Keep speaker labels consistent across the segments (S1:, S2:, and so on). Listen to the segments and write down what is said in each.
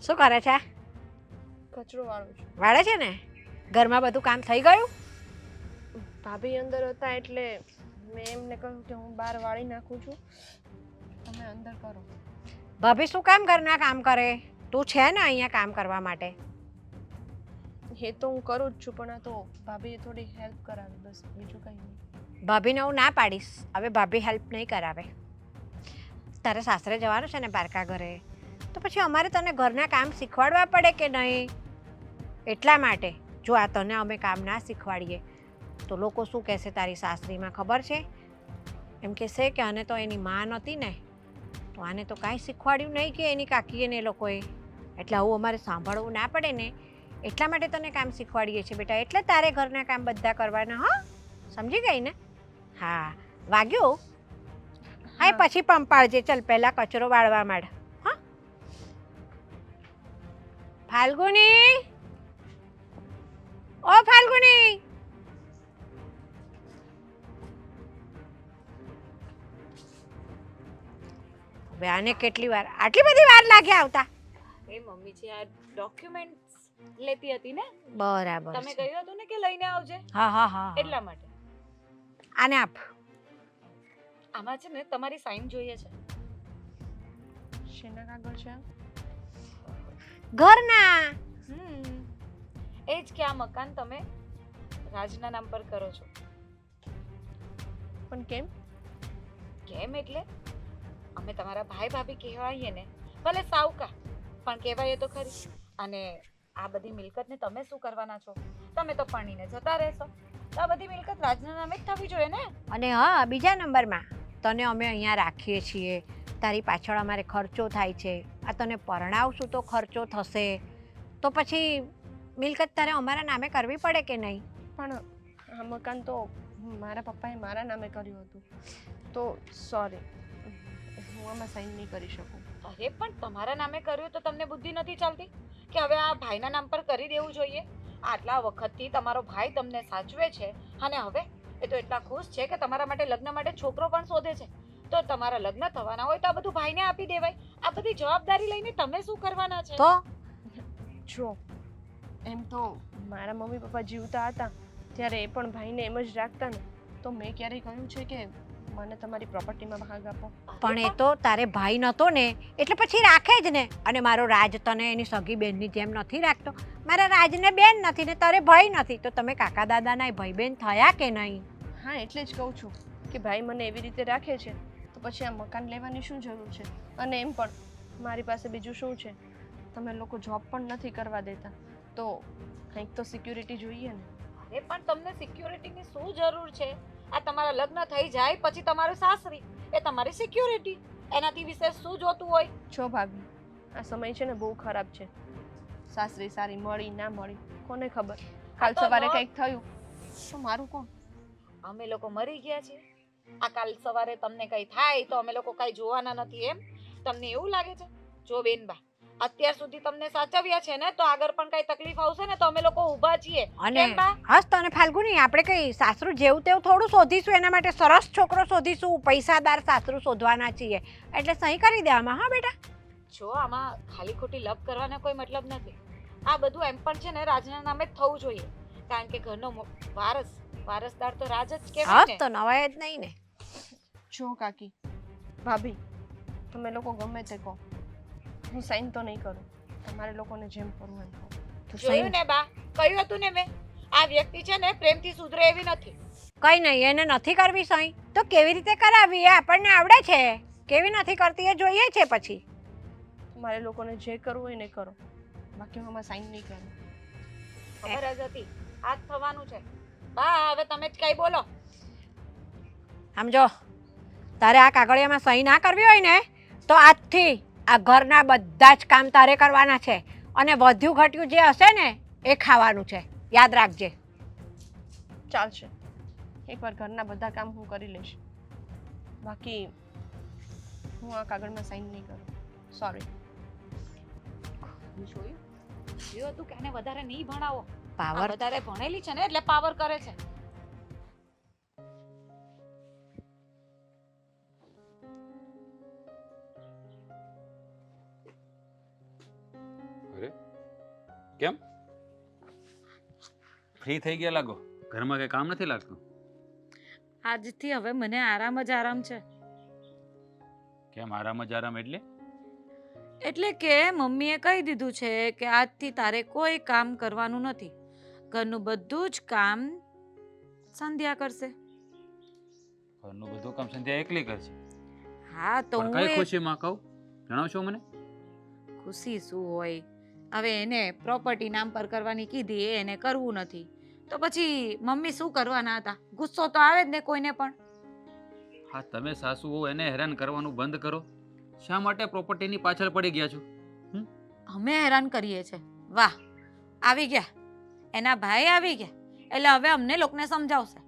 S1: શું કરે છે?
S2: કચરો વાળું છું.
S1: વાળે છે ને? ઘરમાં બધું કામ થઈ ગયું?
S2: ભાભી અંદર હતા એટલે મેં એમને કહ્યું કે હું બહાર વાળી નાખું છું, તમે અંદર કરો.
S1: ભાભી શું કામ ઘરના કામ કરે? તું છે ને અહીંયા કામ કરવા માટે.
S2: એ તો હું કરું જ છું, પણ આ તો ભાભીએ થોડી હેલ્પ કરાવી, બસ બીજું કંઈ નહીં.
S1: ભાભીને હું ના પાડીશ, હવે ભાભી હેલ્પ નહીં કરાવે. તારે સાસરે જવાનું છે ને પારકા ઘરે, તો પછી અમારે તને ઘરના કામ શીખવાડવા પડે કે નહીં? એટલા માટે જો આ તને અમે કામ ના શીખવાડીએ તો લોકો શું કહેશે તારી સાસરીમાં ખબર છે? એમ કહેશે કે આને તો એની માં નહોતી ને, તો આને તો કાંઈ શીખવાડ્યું નહીં કે એની કાકીએ ને એ લોકોએ. એટલે આવું અમારે સાંભળવું ના પડે ને, એટલા માટે તને કામ શીખવાડીએ છીએ બેટા. એટલે તારે ઘરના કામ બધા કરવાના. હા, સમજી ગઈ ને? હા, વાગ્યું? હા, પછી પંપાળજે. ચાલ પહેલાં કચરો વાળવા માંડ. હા, ફાલ્ગુની, ઓ ફાલ્ગુની, હવે આને કેટલી વાર, આટલી બધી વાર લાગે આવતા?
S3: એ મમ્મીજી આ ડોક્યુમેન્ટ્સ લેતી હતી ને,
S1: બરાબર
S3: તમે
S1: છે.
S3: કહ્યું હતું ને કે લઈને આવજે,
S1: હા હા હા,
S3: એટલા માટે.
S1: આને આપ.
S3: આમાં છે ને તમારી સાઈન જોઈએ છે.
S2: શેના કાગળ છે?
S1: ઘરના.
S3: એ જ કે આ મકાન તમે રાજના નામ પર કરો છો.
S2: પણ કેમ?
S3: કેમ એટલે અમે તમારા ભાઈ ભાભી કહેવાઈએ ને, ભલે સાવકા પણ કહેવાય તો ખરી. અને આ બધી મિલકતને તમે શું કરવાના છો? તમે તો પરણીને જતા રહેશો, તો આ બધી મિલકત રાજના નામે જ થવી જોઈએ ને.
S1: અને હા, બીજા નંબરમાં તને અમે અહીંયા રાખીએ છીએ, તારી પાછળ અમારે ખર્ચો થાય છે. આ તને પરણાવશું તો ખર્ચો થશે, તો પછી મિલકત તારે અમારા નામે કરવી પડે કે નહીં?
S2: પણ આ મકાન તો મારા પપ્પાએ મારા નામે કર્યું હતું, તો સોરી, હું આમાં સાઈન નહીં કરી શકું.
S3: અરે પણ તમારા નામે કર્યું તો તમને બુદ્ધિ નથી ચાલતી કે હવે આ ભાઈના નામ પર કરી દેવું જોઈએ? આટલા વખતથી તમારો ભાઈ તમને સાચવે છે, અને હવે એ તો એટલા ખુશ છે કે તમારા માટે લગ્ન માટે છોકરો પણ શોધે છે. તો તમારા લગ્ન થવાના હોય તો આ બધું ભાઈને આપી દેવાય. આ બધી જવાબદારી લઈને તમે શું કરવાના છે?
S1: તો
S2: જો એમ તો મારા મમ્મી પપ્પા જીવતા હતા ત્યારે એ પણ ભાઈને એમ જ રાખતા ને, તો મેં ક્યારેય કહ્યું છે કે મને તમારી પ્રોપર્ટીમાં ભાગ આપો?
S1: પણ એ તો તારે ભાઈ નહોતો ને, એટલે પછી રાખે જ ને. અને મારો રાજ તને એની સગી બેનની જેમ નથી રાખતો. મારા રાજને બેન નથી ને તારે ભાઈ નથી, તો તમે કાકા દાદાના ભાઈ બેન થયા કે નહીં?
S2: હા, એટલે જ કહું છું કે ભાઈ મને એવી રીતે રાખે છે, તો પછી આ મકાન લેવાની શું જરૂર છે? અને એમ પણ મારી પાસે બીજું શું છે? તમે લોકો જોબ પણ નથી કરવા દેતા, તો કંઈક તો સિક્યુરિટી જોઈએ ને.
S3: અરે પણ તમને સિક્યુરિટીની શું જરૂર છે? આ તમારા લગ્ન થઈ જાય પછી તમારું સાસરી એ તમારી સિક્યુરિટી, એનાથી વિશેષ શું જોતું હોય?
S2: છો ભાભી, આ સમય છે ને બહુ ખરાબ છે. સાસરી સારી મળી ના મળી કોને ખબર? કાલ સવારે કંઈક થયું તો મારું કોણ?
S3: અમે લોકો મરી ગયા છીએ. આ કાલ સવારે તમને કઈ થાય તો અમે લોકો કઈ જોવાના નથી એમ તમને એવું લાગે છે? જો બેનબા, અત્યાર સુધી તમને સાચવ્યા છે ને, તો આગળ પણ કઈ તકલીફ આવશે ને તો અમે લોકો ઊભા છીએ.
S1: અને હસ તને ફાલ્ગુની, આપણે કઈ સાસરું જેવું તેવું થોડું શોધીશું, એના માટે સરસ છોકરો શોધીશું, પૈસાદાર સાસરું શોધવાના છીએ. એટલે સહી કરી દેવામાં. હા બેટા,
S3: જો આમાં ખાલી ખોટી લપ કરવાનો કોઈ મતલબ નથી. આ બધું એમ પણ છે ને રાજના નામે જ થવું જોઈએ, કારણ કે ઘરનો વારસદાર તો રાજ જ કહેવાય
S1: હસ
S3: ને.
S1: તો નવાય જ નહીં ને.
S2: જો કાકી ભાભી, તમે લોકો ગમે તે કહો, હું સાઈન તો નહીં કરું. તમારે લોકોને જેમ કરવું એમ કરો.
S1: તો
S3: જોયું ને બા, કહ્યું હતું ને મેં, આ વ્યક્તિ છે ને પ્રેમથી સુધરે એવી નથી.
S1: કઈ નહીં, એને નથી કરવી સહી તો કેવી રીતે કરાવી? એ આપણને આવડે છે. કેવી નથી કરતી એ જોઈએ છે. પછી
S2: તમારે લોકોને જે કરવું હોય ને કરો, બાકી હું આમાં સાઈન નહીં કરું.
S3: ખબર જ હતી આ જ થવાનું છે. બા હવે તમે જ કઈ બોલો.
S1: સમજો, તારે આ કાગળિયામાં સહી ના કરવી હોય ને, તો આજથી આ ઘરના બધા જ કામ તારે કરવાના છે. અને વધ્યું ઘટ્યું જે હશે ને એ ખાવાનું છે. યાદ રાખજે.
S2: ચાલશે, એકવાર ઘરના બધા કામ હું કરી લઈશ, બાકી હું આ કાગળમાં સાઈન નહીં કરું. સોરી.
S3: જોયું હતું કે આને વધારે નહીં ભણાવો.
S1: પાવર
S3: વધારે ભણેલી છે ને એટલે પાવર કરે છે.
S4: ફ્રી થઈ ગયા લાગો. ઘરમાં કઈ કામ નથી લાગતું.
S5: આજથી હવે મને આરામ જ આરામ છે.
S4: કેમ આરામ જ આરામ એટલે?
S5: એટલે કે મમ્મીએ કહી દીધું છે કે આજથી તારે કોઈ કામ કરવાનું નથી. ઘરનું બધું જ કામ સંધ્યા કરશે.
S4: ઘરનું બધું કામ સંધ્યા એકલી કરશે.
S5: હા તો
S4: પણ
S5: હું
S4: કઈ
S5: એ
S4: ખુશીમાં કહું જણાવશો મને?
S5: ખુશી શું હોય? હવે એને પ્રોપર્ટી નામ પર કરવાની કીધી એને કરવું નથી તો પછી મમ્મી શું કરવાના હતા? ગુસ્સો તો આવે જ ને કોઈને પણ.
S4: હા, તમે સાસુ હો એને હેરાન કરવાનું બંધ કરો. શા માટે પ્રોપર્ટીની પાછળ પડી ગયા છો?
S5: અમે હેરાન કરીએ છે? વાહ, આવી ગયા એના ભાઈ આવી ગયા એટલે હવે અમને લોકોને સમજાવશે.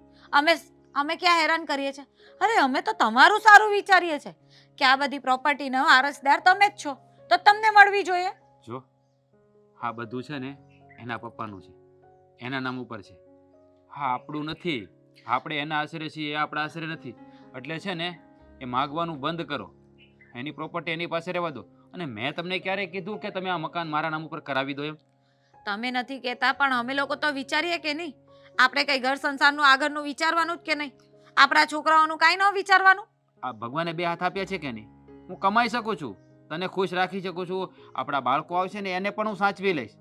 S5: અમે ક્યાં હેરાન કરીએ છે? અરે અમે તો તમારું સારું વિચારીએ છે કે આ બધી પ્રોપર્ટીનો વારસદાર તમે જ છો તો તમને મળવી જોઈએ.
S4: જો હા, બધું છે ને એના પપ્પાનું છે, એના નામ ઉપર છે. હા, આપણું નથી. આપણે એના આશરે છીએ, એ આપણા આશરે નથી. એટલે છે ને એ માગવાનું બંધ કરો. એની પ્રોપર્ટી એની પાસે રહેવા દો. અને મેં તમને ક્યારે કીધું કે તમે આ મકાન મારા નામ ઉપર કરાવી દો એમ?
S5: તમે નથી કહેતા પણ અમે લોકો તો વિચારીએ કે નહીં? આપણે કઈ ઘર સંસારનું આગળનું વિચારવાનું જ કે નહીં? આપણા છોકરાઓનું કાંઈ ન વિચારવાનું?
S4: આ ભગવાને બે હાથ આપ્યા છે કે નહીં? હું કમાઈ શકું છું, તને ખુશ રાખી શકું છું. આપણા બાળકો આવશે ને એને પણ હું સાચવી લઈશ.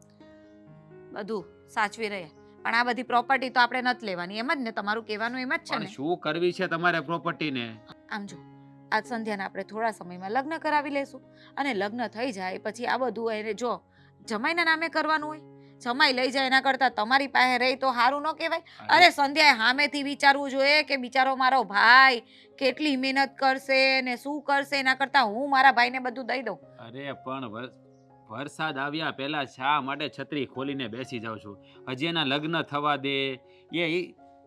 S5: બધું સાચવી રહ્યા પણ આ બધી પ્રોપર્ટી તો આપણે નથી લેવાની એમ જ ને? તમારું કહેવાનું એમ જ છે
S4: પણ
S5: ને?
S4: શું કરવી છે તમારે પ્રોપર્ટીને?
S5: આમ જો આજ સંધ્યાને આપણે થોડા સમયમાં લગ્ન કરાવી લેશું અને લગ્ન થઈ જાય પછી આ બધું એને જો જમાઈના નામે કરવાનું હોય, જમાઈ લઈ જાય એના કરતાં તમારી પાસે રહી તો સારું ન કહેવાય? અરે સંધ્યાએ સામેથી વિચારવું જોઈએ કે બિચારો મારો ભાઈ કેટલી મહેનત કરશે ને શું કરશે, એના કરતાં હું મારા ભાઈને બધું દઈ દઉં.
S4: અરે પણ વરસાદ આવ્યા પહેલા શા માટે છત્રી ખોલીને બેસી જાવ છો? હજી એના લગ્ન થવા દે. એ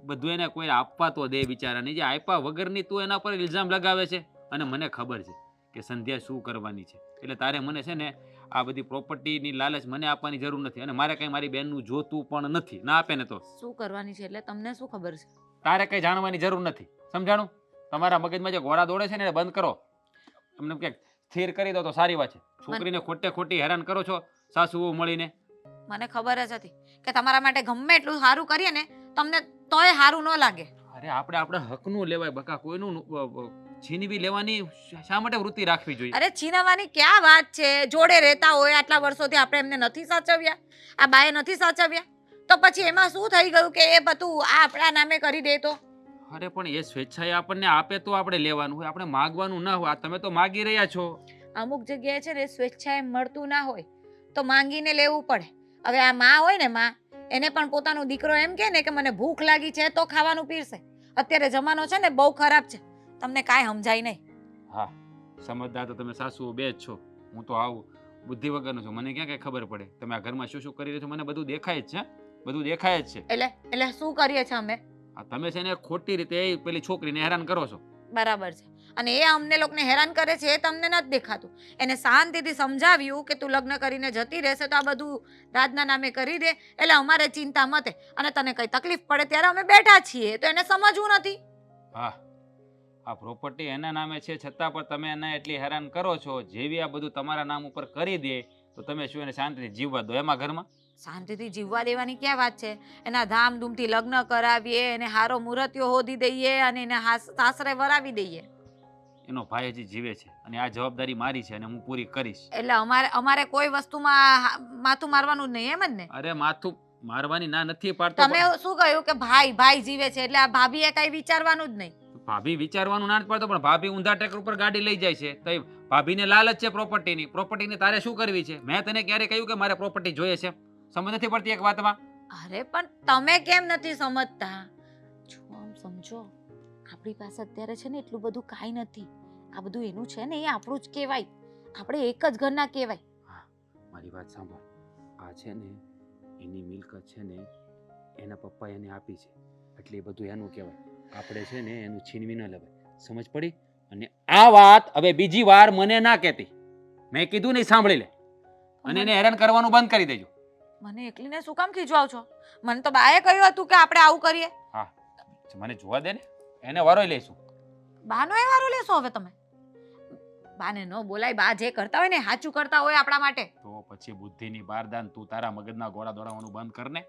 S4: બધું એને કોઈ આપવા તો દે બિચારાને. જે આપ્યા વગરની તું એના પર ઇલ્ઝામ લગાવે છે. અને મને ખબર છે કે સંધ્યા શું કરવાની છે. એટલે તારે મને છે ને આ બધી પ્રોપર્ટીની લાલચ મને આપવાની જરૂર નથી. અને મારે કંઈ મારી બેનનું જોતું પણ નથી. ના આપે ને તો
S5: શું કરવાની છે એટલે તમને શું ખબર છે?
S4: તારે કંઈ જાણવાની જરૂર નથી. સમજાણું? તમારા મગજમાં જે ઘોડા દોડે છે ને એ બંધ કરો. તમને ક્યાંક સ્થિર કરી દો તો સારી વાત છે. છોકરીને ખોટે ખોટી હેરાન કરો છો સાસુઓ મળીને.
S5: મને ખબર જ હતી કે તમારા માટે ગમે એટલું સારું કરીએ ને તમને તોય સારું ન લાગે.
S4: અરે આપણે આપણા હકનું લેવાય બકા. કોઈનું છીનવી લેવાની શા માટે વૃત્તિ રાખવી જોઈએ?
S5: અરે છીનવવાની ક્યાં વાત છે? જોડે રહેતા હોય આટલા વર્ષોથી આપણે એમને નથી સાચવ્યા? આ બાએ નથી સાચવ્યા તો પછી એમાં શું થઈ ગયું કે એ બધું આ આપણા નામે કરી દે તો?
S4: અરે પણ એ સ્વેચ્છાએ આપણને આપે તો આપણે લેવાનું હોય, આપણે માગવાનું ના હોય. આ તમે તો માગી રહ્યા છો.
S5: અમુક જગ્યાએ છે ને સ્વેચ્છાએ મળતું ના હોય તો માંગીને લેવું પડે. હવે આ માં હોય ને માં, એને પણ પોતાનો દીકરો એમ કહે ને કે મને ભૂખ લાગી છે તો ખાવાનું પીરસે. અત્યારે જમાનો છે ને બહુ ખરાબ છે, તમને કાંઈ સમજાય નહીં.
S4: હા, સમજદાર તો તમે સાસુઓ બે જ છો. હું તો આવું બુદ્ધિ વગરનો છું. મને ક્યાં કઈ ખબર પડે? તમે આ ઘરમાં શું શું કરી રહ્યા છો મને બધું દેખાય જ છે. બધું દેખાય જ છે.
S5: એટલે શું કરીએ છીએ અમે?
S4: તમે છે ને ખોટી રીતે પેલી છોકરીને હેરાન કરો છો.
S5: બરાબર છે. અને એ અમને લોકોને હેરાન કરે છે એ તમને નથી દેખાતું. એને શાંતિથી સમજાવ્યું કે તું લગ્ન કરીને જતી રહેશે તો આ બધું રાજના નામે કરી દે એટલે અમારે ચિંતા મતે અને તને કઈ તકલીફ પડે ત્યારે અમે બેઠા છીએ તો એને સમજવું નથી.
S4: હા, આ પ્રોપર્ટી એના નામે છે છતાં પણ તમે એને એટલી હેરાન કરો છો. જેવી આ બધું તમારા નામ ઉપર કરી દે તો તમે શું એને શાંતિથી જીવવા દો એમાં ઘરમાં?
S5: શાંતિથી જીવવા દેવાની ક્યાં વાત છે? એના ધામધૂમથી લગ્ન કરાવીએ, એને હારો મુહૂર્તિયો હોધી દઈએ અને એને સાસરે વરાવી દઈએ.
S4: એનો ભાઈ હજી જીવે છે અને આ જવાબદારી મારી છે અને હું પૂરી કરીશ.
S5: એટલે અમારે કોઈ વસ્તુમાં માથું મારવાનું જ નહીં એમ જ ને?
S4: અરે માથું મારવાની ના નથી પાડતો.
S5: તમે શું કહ્યું કે ભાઈ જીવે છે એટલે આ ભાભીએ કઈ વિચારવાનું જ નહીં?
S4: ભાભી વિચારવાનું ના પાડતો પણ ભાભી ઊંધા ટ્રેકર ઉપર ગાડી લઈ જાય છે તો ભાભીને લાલચ છે પ્રોપર્ટીની. પ્રોપર્ટીની તારે શું કરવી છે? મેં તને ક્યારે કહ્યું કે મારે પ્રોપર્ટી જોઈએ છે? સમજ નથી પડતી એક વાતમાં?
S5: અરે પણ તમે કેમ નથી સમજતા? જો આમ સમજો, આપણી પાસે અત્યારે છે ને એટલું બધું કાંઈ નથી. આ બધું એનું છે ને એ આપણું જ કહેવાય. આપણે એક જ ઘરના કહેવાય.
S4: મારી વાત સાંભળ. આ છે ને એની મિલકત છે ને એના પપ્પા એને આપી છે એટલે એ બધું એનું કહેવાય. આપણે છે ને એનું છીનવી ન લેવાય. સમજ પડી? અને આ વાત હવે બીજી વાર મને ના કહેતી. મેં કીધું નહીં, સાંભળી લે. અને એને હેરાન કરવાનું બંધ કરી દેજો.
S5: મને એકલીને શું કામ ખીજવાવ છો? મને તો બાએ કહ્યું હતું કે આપણે આવું કરીએ.
S4: હા, મને જોવા દે ને, એને વારોય લઈશું.
S5: બાનો એ વારો લેશો હવે તમે? બાને ન બોલાય. બા જે કરતા હોય ને સાચું કરતા હોય આપણા માટે.
S4: તો પછી બુદ્ધિની બારદાન તું તારા મગજના ગોળા દોડાવવાનું બંધ કર ને.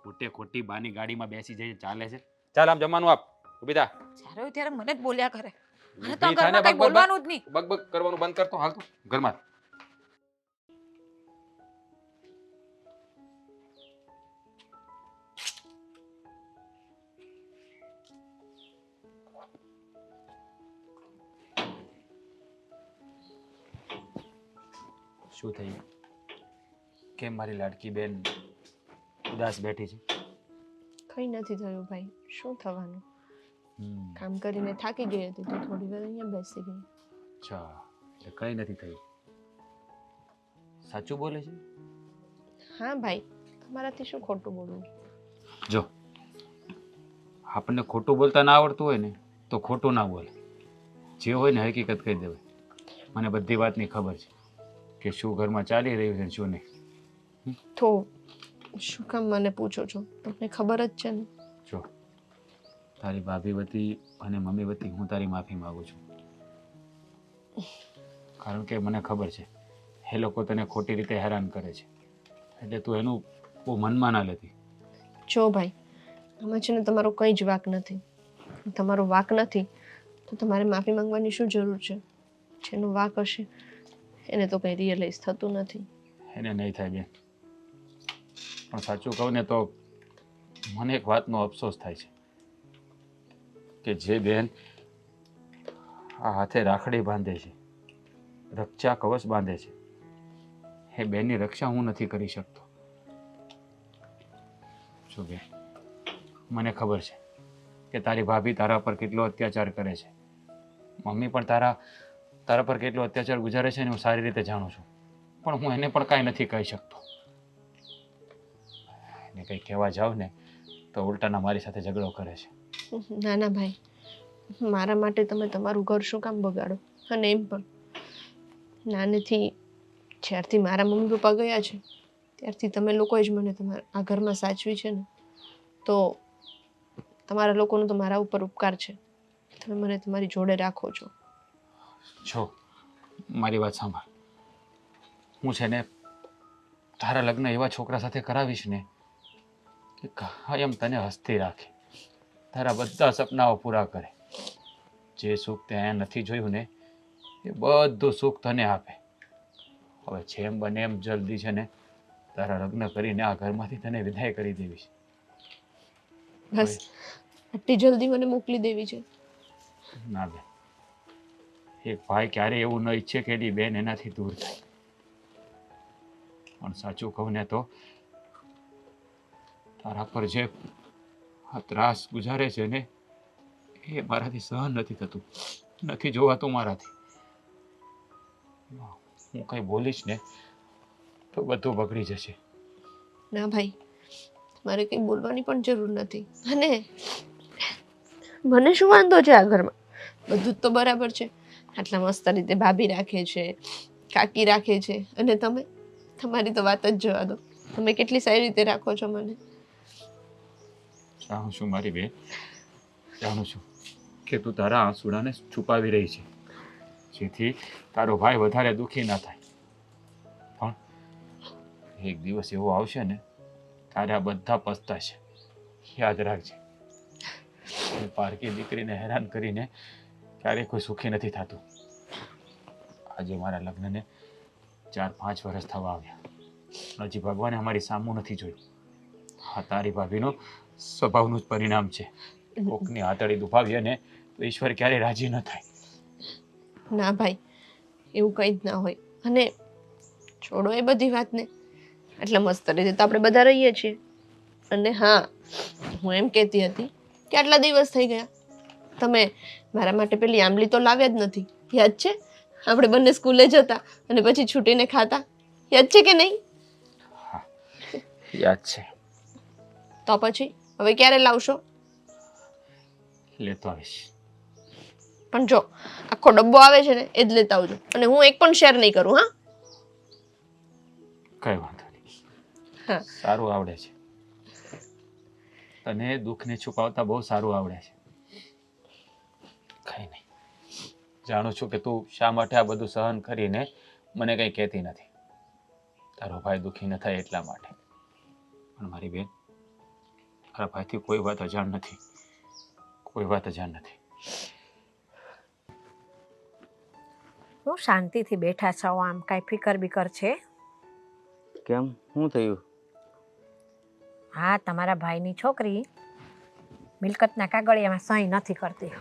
S4: ખોટે ખોટી બાની ગાડીમાં બેસી જઈને ચાલે છે. ચાલ આમ જમવાનું આપ. ઊભી થા.
S5: જ્યારે હોય ત્યારે મને જ બોલ્યા કરે મને તો આ
S4: ઊભી થા ને,
S5: ઘરમાં કઈ બોલવાનું જ નહીં.
S4: બક કરવાનું બંધ કરતો હાલ તું ઘરમાં. શું થયું? કેમ મારી લાડકી બેન ઉદાસ બેઠી છે?
S2: કંઈ નથી થયું ભાઈ, શું થવાનું?
S4: હમ,
S2: કામ કરીને થાકી ગઈ હતી તો થોડી વાર અહીંયા બેસી ગઈ.
S4: અચ્છા, એટલે કંઈ નથી થયું. સાચું બોલે છે?
S2: હા ભાઈ, તમારાથી શું ખોટું બોલવું?
S4: જો આપણને ખોટું બોલતા ના આવડતું હોય ને તો ખોટું ના બોલે. જે હોય ને હકીકત કહી દેવાય. મને બધી વાતની ખબર છે કે શું ઘરમાં ચાલી રહ્યું છે ને શું નહીં.
S2: તો શું કામ મને પૂછો છો? તમને ખબર જ છે ને.
S4: જો તારી ભાભી વતી અને મમ્મી વતી હું તારી માફી માગું છું. કારણ કે મને ખબર છે એ લોકો તને ખોટી રીતે હેરાન કરે છે, એટલે તું એનું બહુ મનમાં ના લેતી.
S2: જો ભાઈ, આમાં છે ને તમારો કંઈ જ વાક નથી. તમારો વાક નથી તો તમારે માફી માંગવાની શું જરૂર છે? જેનો વાક હશે એને તો કંઈ રિયલાઇઝ થતું નથી.
S4: એને નહીં થાય બેન, પણ સાચું કહું ને તો મને એક વાતનો અફસોસ થાય છે કે જે બેન આ હાથે રાખડી બાંધે છે, રક્ષા કવચ બાંધે છે, એ બેનની રક્ષા હું નથી કરી શકતો. શું બેન, મને ખબર છે કે તારી ભાભી તારા પર કેટલો અત્યાચાર કરે છે, મમ્મી પણ તારા પર કેટલો અત્યાચાર ગુજારે છે ને હું સારી રીતે જાણું છું, પણ હું એને પણ કાંઈ નથી કહી શકતો. એને કંઈ કહેવા જાઉં ને તો ઉલટાના મારી સાથે ઝઘડો કરે છે.
S2: ના ના ભાઈ, મારા માટે તમે તમારું ઘર શું કામ બગાડો? અને એમ પણ નાનેથી જ્યારથી મારા મમ્મી પપ્પા ગયા છે ત્યારથી તમે લોકોએ જ મને તમારા આ ઘરમાં સાચવી છે ને, તો તમારા લોકોનો તો મારા ઉપર ઉપકાર છે. તમે મને તમારી જોડે રાખો છો.
S4: જો મારી વાત સાંભળ, હું છે ને તારા લગ્ન એવા છોકરા સાથે કરાવીશ ને કે કાયમ તને હસતી રાખે, તારા બધા સપનાઓ પૂરા કરે. જે સુખ તે અહીંયા નથી જોયું ને એ બધું સુખ તને આપે. હવે જેમ બને એમ જલ્દી છે ને તારા લગ્ન કરીને આ ઘરમાંથી તને વિદાય કરી દેવી છે.
S2: બસ આટલી જલ્દી મને મોકલી દેવી છે?
S4: ના બેન, એક ભાઈ ક્યારેય એવું ન ઈચ્છે કે એની બેન એનાથી દૂર થાય. પણ સાચું કહું ને તો તારા પર જે આ ત્રાસ ગુજારે છે ને એ મારાથી સહન નથી થતું, નથી જોવાતું મારાથી. હું કંઈ બોલીશ ને તો બધું બગડી જશે.
S2: ના ભાઈ, મારે કંઈ બોલવાની પણ જરૂર નથી. અને મને શું વાંધો છે આ ઘરમાં? બધું જ તો બરાબર છે. આટલા મસ્ત રીતે ભાભી રાખે છે, કાકી રાખે છે, અને તમે તમારી તો વાત જ જવા દો. તમે કેટલી સારી રીતે રાખો છો મને.
S4: જાણું છું મારી બેન, જાણું છું કે તું તારા આંસુડાને છુપાવી રહી છે જેથી તારો ભાઈ વધારે દુઃખી ના થાય. પણ એક દિવસ એવો આવશે ને તારે આ બધા પસ્તાશે. યાદ રાખજે, એ પારકી દીકરીને હેરાન કરીને ક્યારેય કોઈ સુખી નથી થતું. આજે મારા લગ્નને 4-5 વર્ષ થવા આવ્યા, હજી ભગવાને અમારી સામું નથી જોયું. હા, તારી ભાભીનો સ્વભાવનું જ પરિણામ છે. કોકની હાથડી દુભાવીએ ને તો ઈશ્વર ક્યારેય રાજી ન થાય.
S2: ના ભાઈ, એવું કંઈ જ ના હોય. અને છોડો એ બધી વાતને, એટલે મસ્ત રીતે તો આપણે બધા રહીએ છીએ. અને હા, હું એમ કહેતી હતી કે આટલા દિવસ થઈ ગયા તમે મારા માટે પેલી આંબલી તો લાવ્યા જ નથી. યાદ છે? આપણે બંને સ્કૂલે જતા અને પછી છૂટીને ખાતા. યાદ છે કે નહીં?
S4: હા, યાદ છે.
S2: તો પછી હવે ક્યારે લાવશો?
S4: લેતો આવીશ.
S2: પણ જો આખો ડબ્બો આવે છે ને એ જ લેતા આવજો, અને હું એક પણ શેર નહીં કરું. હા,
S4: કઈ વાંધો નહીં.
S2: હા.
S4: સારું આવડે છે તને, દુઃખને છુપાવતા બહુ સારું આવડે છે. કઈ નહીં, જાણું છું કે તું શા માટે આ બધું સહન કરીને મને કંઈ કહેતી નથી. તારો ભાઈ દુઃખી ન થાય એટલા માટે. પણ મારી બેન, તારા ભાઈથી કોઈ વાત અજાણ નથી, કોઈ વાત અજાણ નથી.
S1: હું શાંતિથી બેઠા છો આમ કાંઈ ફિકર બિકર છે?
S6: કેમ, શું થયું?
S1: હા, તમારા ભાઈની છોકરી મિલકતના કાગળિયામાં સહી નથી કરતી.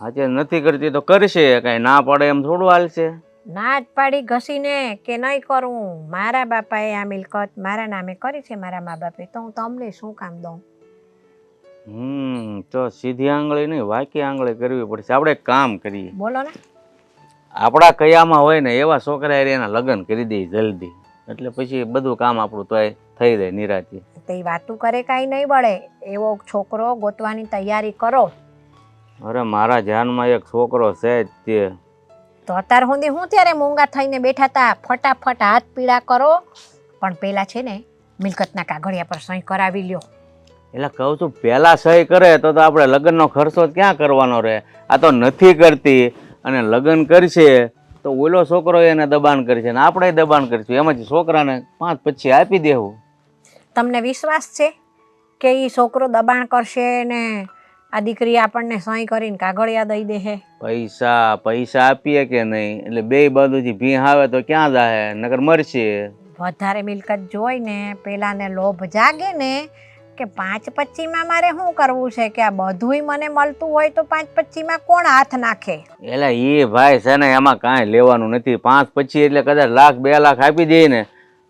S6: આજે નથી કરતી તો કરશે, કાંઈ ના પડે એમ થોડું હાલશે.
S1: ના જ પાડી ઘસીને કે નહીં કરું, મારા બાપાએ આ મિલકત મારા નામે કરી છે, મારા મા બાપે, તો હું તમને શું કામ દઉં?
S6: તો સીધી આંગળી નહીં, વાકી આંગળી કરવી પડશે. આપણે એક કામ કરીએ,
S1: બોલો ને.
S6: આપણા કયામાં હોય ને એવા છોકરા એના લગ્ન કરી દઈએ જલ્દી, એટલે પછી બધું કામ આપણું તો થઈ જાય નિરાંતે.
S1: તો એ વાતું કરે કાંઈ નહીં બળે, એવો છોકરો ગોતવાની તૈયારી કરો.
S6: અરે મારા ધ્યાનમાં એક છોકરો છે જ તે.
S1: તો અત્યાર સુધી હું ત્યારે મૂંગા થઈને બેઠા હતા, ફટાફટ હાથ પીળા કરો, પણ પેલા છે ને મિલકતના કાગળિયા પર સહી કરાવી લ્યો.
S6: એટલે કહું છું પહેલા સહી કરે તો આપણે લગ્નનો ખર્ચો ક્યાં કરવાનો રહે. આ તો નથી કરતી અને લગ્ન કરશે તો ઓલો છોકરો એને દબાણ કરશે ને આપણે દબાણ કરીશું, એમાંથી છોકરાને 5-25 આપી દેવું.
S1: તમને વિશ્વાસ છે કે એ છોકરો દબાણ કરશે ને આ દીકરી આપણને સહી કરીને કાગળિયા દઈ દે?
S6: પૈસા આપીએ કે નહીં, એટલે બે બાજુથી ભીં આવે તો ક્યાં જાય, નકર મરશે.
S1: વધારે મિલકત જોઈને પેલાને લોભ જાગે ને કે 5-25માં મારે શું કરવું છે, કે આ બધુંય મને મળતું હોય તો 5-25માં કોણ હાથ નાખે?
S6: એટલે એ ભાઈ છે ને એમાં કાંઈ લેવાનું નથી. 5-25 એટલે કદાચ લાખ 2 લાખ આપી દઈએ ને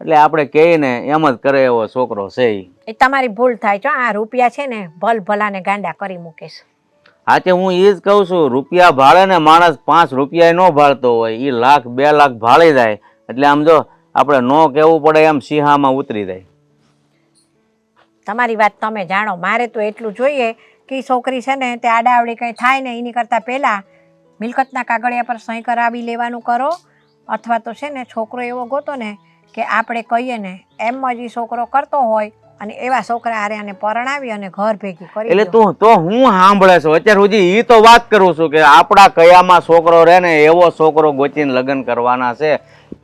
S6: એટલે આપણે કહીએ ને એમ જ કરે એવો છોકરો છે.
S1: એ તમારી ભૂલ થાય છો. આ રૂપિયા છે ને ભલ ભલાને ગાંડા કરી મૂકે છે.
S6: હાચે હું એ જ કહું છું, રૂપિયા ભાળે ને માણસ 5 રૂપિયા ન ભાળતો હોય, એ લાખ 2 લાખ ભાળી જાય એટલે આમ જો આપણે ન કહેવું પડે એમ સિંહામાં ઉતરી જાય.
S1: તમારી વાત તમે જાણો, મારે તો એટલું જોઈએ કે ઈ છોકરી છે ને તે આડાવડી કંઈ થાય ને એની કરતાં પહેલાં મિલકતના કાગળિયા પર સહી કરાવી લેવાનું કરો, અથવા તો છે ને છોકરો એવો ગોતો ને કે આપણે કહીએ ને એમ જ એ છોકરો કરતો હોય અને એવા છોકરા આરે આને પરણાવી અને ઘર ભેગી કરી.
S6: એટલે તું તો હું સાંભળે છો અત્યાર સુધી? એ તો વાત કરું છું કે આપણા કયામાં છોકરો રહે ને એવો છોકરો ગોચીને લગ્ન કરવાના છે,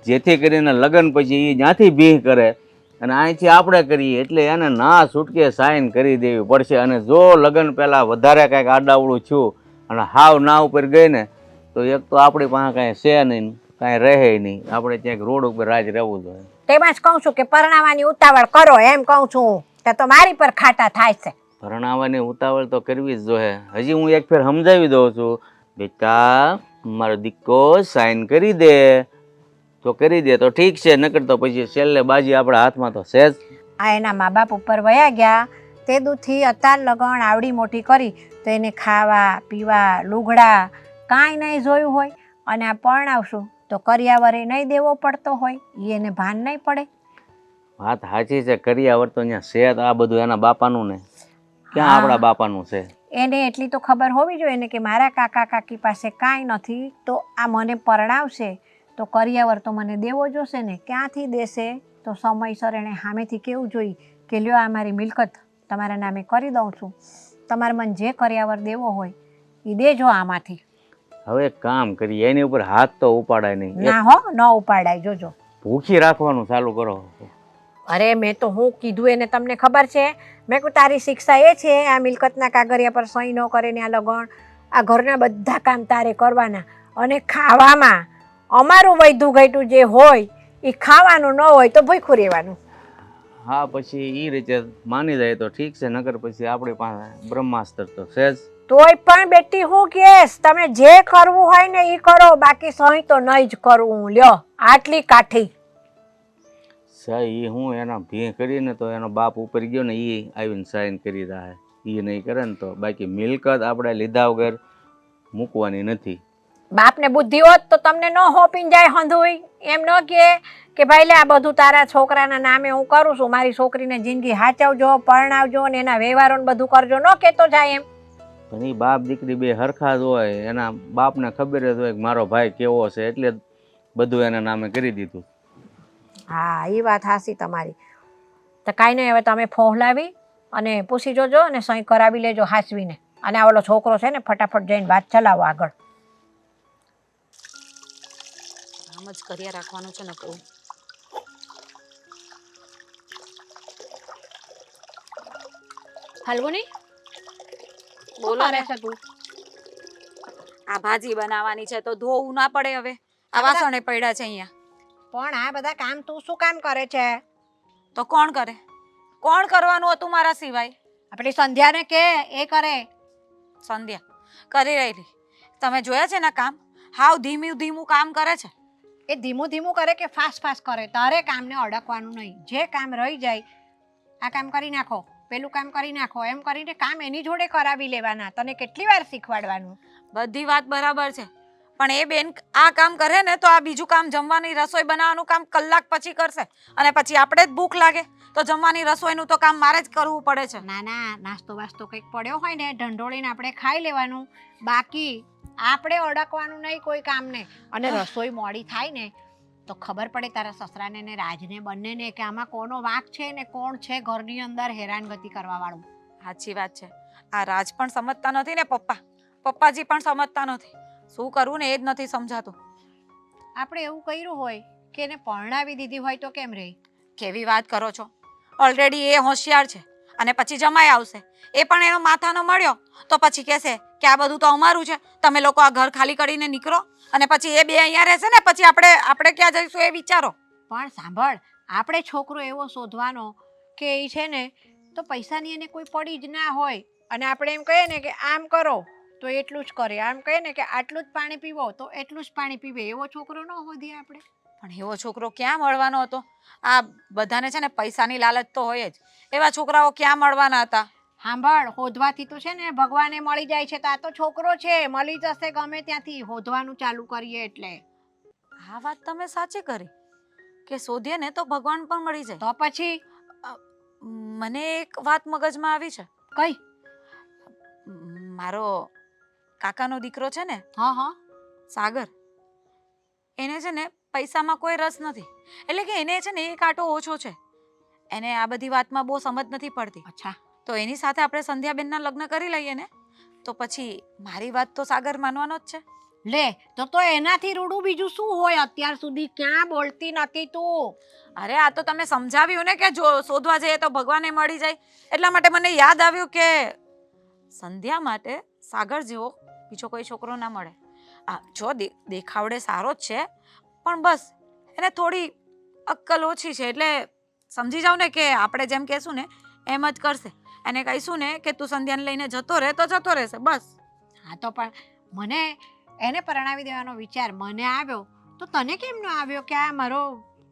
S6: જેથી કરીને લગ્ન પછી એ જ્યાંથી ભીહ કરે અને અહીંથી આપણે કરીએ એટલે એને ના છૂટકે સાઈન કરી દેવી પડશે. અને જો લગ્ન પહેલાં વધારે કાંઈક આડાવડું થયું અને હાવ ના ઉપર ગઈ ને તો એક તો આપણી પાસે કાંઈ છે નહીં, કાંઈ રહે નહીં, આપણે ક્યાંક રોડ ઉપર રાજ રહેવું જોઈએ.
S1: તેમાં જ કહું છું કે પરણાવવાની ઉતાવળ કરો, એમ કહું છું. તો મારી પર ખાટા થાય છે.
S6: પરણાવવાની ઉતાવળ તો કરવી જ જોઈએ. હજી હું એક ફેર સમજાવી દઉં છું, બેટા મારો દીકરો સાઈન કરી દે તો કરી દે તો ઠીક છે, નકર તો પછી છેલ્લે બાજી આપણા હાથમાં તો છે જ.
S1: આ એના મા બાપ ઉપર વયા ગયા તે દૂધથી અત્યાર લગન આવડી મોટી કરી તો એને ખાવા પીવા લુગડા કાંઈ નહીં જોયું હોય, અને આ પરણાવશું તો કરિયાવરે નહીં દેવો પડતો હોય, એને ભાન નહીં પડે.
S6: વાત સાચી છે, કરિયાવર તો અહીંયા છે તો આ બધું એના બાપાનું ને ક્યાં આપણા બાપાનું છે.
S1: એને એટલી તો ખબર હોવી જોઈએ ને કે મારા કાકા કાકી પાસે કાંઈ નથી તો આ મને પરણાવશે તો કરિયાવર તો મને દેવો જોશે ને. ક્યાંથી દેશે? તો સમયસર એણે સામેથી કેવું જોઈએ કે લ્યો આ મારી મિલકત તમારા નામે કરી દઉં છું, તમારે મને જે કરિયાવર દેવો હોય એ દેજો આમાંથી.
S6: હવે એક કામ કરીએ, એની ઉપર હાથ તો ઉપાડાય નહીં.
S1: ના હો, ન ઉપાડાય, જોજો.
S6: ભૂખી રાખવાનું ચાલુ કરો.
S1: અરે મેં તો હું કીધું એને તમને ખબર છે? મેં કહું તારી શિક્ષા એ છે આ મિલકતના કાગળિયા પર સહી ન કરે ને આ લગન, આ ઘરના બધા કામ તારે કરવાના, અને ખાવામાં અમારું વૈધું ઘટ્યું જે હોય એ ખાવાનું ન હોય તો ભૂખ્યું રહેવાનું.
S6: હા પછી એ રીતે માની જાય તો ઠીક છે, નકર પછી આપણી પાસે બ્રહ્માસ્ત્ર તો છે જ.
S1: તોય પણ બેટી હું કહેશ, તમે જે કરવું હોય ને એ કરો, બાકી સહી તો નહીં જ કરવું. લ્યો આટલી કાઠી
S6: સહી હું એના ભી કરીને તો એનો બાપ ઉપર ગયો ને એ આવીને સાઈન કરી રહ્યા, એ નહીં કરે ને તો બાકી મિલકત આપણે લીધા વગર મૂકવાની નથી.
S1: બાપને બુદ્ધિ હોત તો તમને ન હોપીને જાય હંધુઈ, એમ ન કે ભાઈ લે આ બધું તારા છોકરાના નામે હું કરું છું, મારી છોકરીને જિંદગી હાચવજો, પરણાવજો ને એના વ્યવહારો બધું કરજો, ન કહેતો જાય એમ.
S6: પણ એ બાપ દીકરી બે હરખા જ હોય, એના બાપને ખબર જ હોય કે મારો ભાઈ કેવો છે, એટલે બધું એના નામે કરી દીધું.
S1: હા એ વાત હાસી તમારી. તો કાંઈ નહીં, હવે તમે ફોહલાવી અને પૂછી જોજો અને સહી કરાવી લેજો હાચવીને, અને આ ઓલો છોકરો છે ને ફટાફટ જઈને વાત ચલાવો આગળ.
S5: આમ જ કર્યા રાખવાનું છે ને કહું.
S1: ફાલ્ગુની
S5: બોલો ને.
S1: છે તું?
S5: આ ભાજી બનાવવાની છે તો ધોવું ના પડે હવે. આ વાસણે પડ્યા છે અહીંયા.
S1: પણ આ બધા કામ તું શું કામ કરે છે?
S5: તો કોણ કરે? કોણ કરવાનું હતું મારા સિવાય?
S1: આપણી સંધ્યાને કે એ કરે.
S5: સંધ્યા કરી રહેલી. તમે જોયા છે ને કામ? હાવ ધીમું ધીમું કામ કરે છે.
S1: એ ધીમું ધીમું કરે કે ફાસ્ટ ફાસ્ટ કરે, તારે કામને અડકવાનું નહીં. જે કામ રહી જાય આ કામ કરી નાખો, પેલું કામ કરી નાખો, એમ કરીને કામ એની જોડે કરાવી લેવાના. તને કેટલી વાર શીખવાડવાનું?
S5: બધી વાત બરાબર છે, પણ એ બેન આ કામ કરે ને તો આ બીજું કામ જમવાની રસોઈ બનાવવાનું કામ કલાક પછી કરશે, અને પછી આપણે જ ભૂખ લાગે તો જમવાની રસોઈનું તો કામ મારે જ કરવું પડે છે.
S1: ના ના, નાસ્તો વાસ્તો કંઈક પડ્યો હોય ને ઢંઢોળીને આપણે ખાઈ લેવાનું. બાકી આપણે અડકવાનું નહીં કોઈ કામને. અને રસોઈ મોડી થાય ને તો ખબર પડે તારા સસરાને ને રાજને બંનેને કે આમાં કોનો વાંક છે ને કોણ છે ઘરની અંદર હેરાનગતિ કરવા વાળું.
S5: સાચી વાત છે. આ રાજ પણ સમજતા નથી ને પપ્પાજી પણ સમજતા નથી. શું કરવું ને એ જ નથી સમજાતું.
S1: આપણે એવું કર્યું હોય કે એને પરણાવી દીધી હોય તો કેમ રહે?
S5: કેવી વાત કરો છો? ઓલરેડી એ હોશિયાર છે, અને પછી જમાઈ આવશે, એ પણ એનો માથાનો મળ્યો તો પછી કહેશે કે આ બધું તો અમારું છે, તમે લોકો આ ઘર ખાલી કરીને નીકળો. અને પછી એ બે અહીંયા રહેશે ને પછી આપણે ક્યાં જઈશું એ વિચારો.
S1: પણ સાંભળ, આપણે છોકરો એવો શોધવાનો કે એ છે ને તો પૈસાની એને કોઈ પડી જ ના હોય, અને આપણે એમ કહીએ ને કે આમ કરો તો એટલું જ કરે, આમ કહીએ ને કે આટલું જ પાણી પીવો તો એટલું જ પાણી પીવે. એવો છોકરો ન શોધીએ આપણે.
S5: પણ એવો છોકરો ક્યાં મળવાનો હતો? આ બધાને છે ને પૈસાની લાલચ તો હોય જ. એવા છોકરાઓ ક્યાં મળવાના હતા?
S1: સાંભળ, હોધવાથી તો છે ને ભગવાને મળી જાય છે. તો આ તો છોકરો છે, મળી જશે ગમે ત્યાંથી. હોધવાનું ચાલુ કરીએ એટલે.
S5: આ વાત તમે સાચી કરી કે શોધીએ ને તો ભગવાન પણ મળી જાય.
S1: તો પછી
S5: મને એક વાત મગજમાં આવી છે.
S1: કઈ?
S5: મારો કાકાનો દીકરો છે ને,
S1: હા હા,
S5: સાગર, એને છે ને પૈસામાં કોઈ રસ નથી. એટલે કે એને છે ને એક આંટો ઓછો છે. એને આ બધી વાતમાં બહુ સમજ નથી પડતી.
S1: અચ્છા.
S5: તો એની સાથે આપણે સંધ્યાબેનના લગ્ન કરી લઈએ ને તો પછી મારી વાત તો સાગર માનવાનો જ છે.
S1: લે તો એનાથી રૂડું બીજું શું હોય? અત્યાર સુધી ક્યાં બોલતી નથી તું?
S5: અરે આ તો તમે સમજાવ્યું ને કે જો શોધવા જઈએ તો ભગવાને મળી જાય, એટલા માટે મને યાદ આવ્યું કે સંધ્યા માટે સાગર જેવો બીજો કોઈ છોકરો ના મળે. જો દેખાવડે સારો જ છે, પણ બસ એને થોડી અક્કલ ઓછી છે. એટલે સમજી જાવ ને કે આપણે જેમ કહેશું ને એમ જ કરશે. એને કહીશું ને કે તું સંધ્યાને લઈને જતો રહે તો જતો રહેશે, બસ.
S1: હા, તો પણ મને એને પરણાવી દેવાનો વિચાર મને આવ્યો તો તને કેમ ન આવ્યો કે આ મારો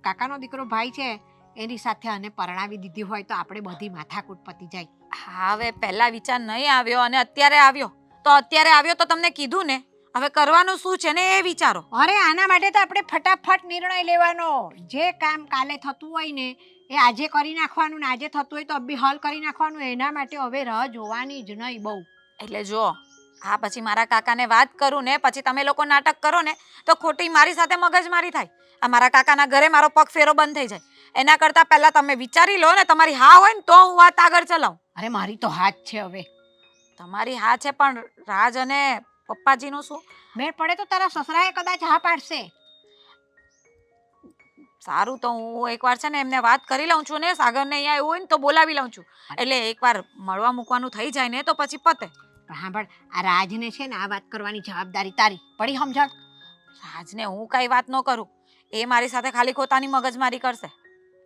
S1: કાકાનો દીકરો ભાઈ છે એની સાથે આને પરણાવી દીધી હોય તો આપણે બધી માથાકૂટ પતી જાય.
S5: હા, હવે પહેલા વિચાર નહીં આવ્યો અને અત્યારે આવ્યો તો તમને કીધું ને. હવે કરવાનું શું છે ને એ વિચારો.
S1: અરે આના માટે તો આપણે ફટાફટ નિર્ણય લેવાનો. જે કામ કાલે થતું હોય ને એ આજે કરી નાખવાનું, ને આજે થતું હોય તો અભી હલ કરી નાખવાનું. એના માટે હવે રાહ જોવાની જ નહીં બહુ.
S5: એટલે જો હા, પછી મારા કાકાને વાત કરું ને પછી તમે લોકો નાટક કરો ને તો ખોટી મારી સાથે મગજમારી થાય. આ મારા કાકાના ઘરે મારો પગ ફેરો બંધ થઈ જાય. એના કરતાં પહેલા તમે વિચારી લો ને, તમારી હા હોય ને તો હું વાત આગળ ચલાવું.
S1: અરે મારી તો હાથ છે હવે.
S5: તમારી હા છે, પણ રાજ અને પપ્પાજીનું શું?
S1: મેળ પડે તો તારા સસરાએ કદાચ હા પાડશે.
S5: સારું, તો હું એકવાર છે ને એમને વાત કરી લઉં છું ને સાગરને અહીંયા એવું હોય ને તો બોલાવી લઉં છું. એટલે એકવાર મળવા મૂકવાનું થઈ જાય ને તો પછી પતે.
S1: સાંભળ, આ રાજને છે ને આ વાત કરવાની જવાબદારી તારી પડી, સમજણ?
S5: રાજને હું કઈ વાત ન કરું, એ મારી સાથે ખાલી ખોટાની મગજમારી કરશે.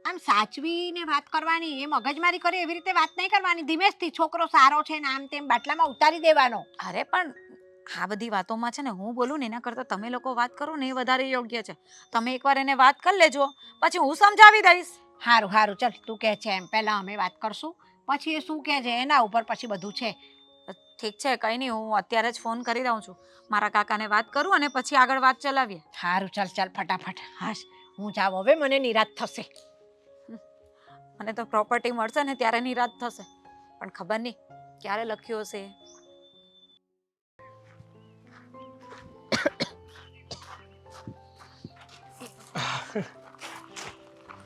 S1: આમ સાચવીને વાત કરવાની, એ મગજમારી કરે એવી રીતે વાત નહીં કરવાની. ધીમેથી છોકરો સારો છે ને આમ તેમ બાટલામાં ઉતારી દેવાનો.
S5: અરે પણ આ બધી વાતોમાં છે ને હું બોલું ને એના કરતાં તમે લોકો વાત કરો ને એ વધારે યોગ્ય છે. તમે એકવાર એને વાત કરી લેજો, પછી હું સમજાવી દઈશ.
S1: સારું સારું, ચાલ તું કહે છે એમ પહેલાં અમે વાત કરશું, પછી એ શું કહે છે એના ઉપર પછી બધું છે.
S5: ઠીક છે, કંઈ નહીં, હું અત્યારે જ ફોન કરી દઉં છું. મારા કાકાને વાત કરું અને પછી આગળ વાત ચલાવીએ.
S1: સારું, ચાલ ચાલ ફટાફટ. હાશ, હું જાઉં હવે, મને નિરાશ થશે.
S5: મને તો પ્રોપર્ટી મળશે ને ત્યારે નિરાશ થશે, પણ ખબર નહીં ક્યારે લખ્યું હશે.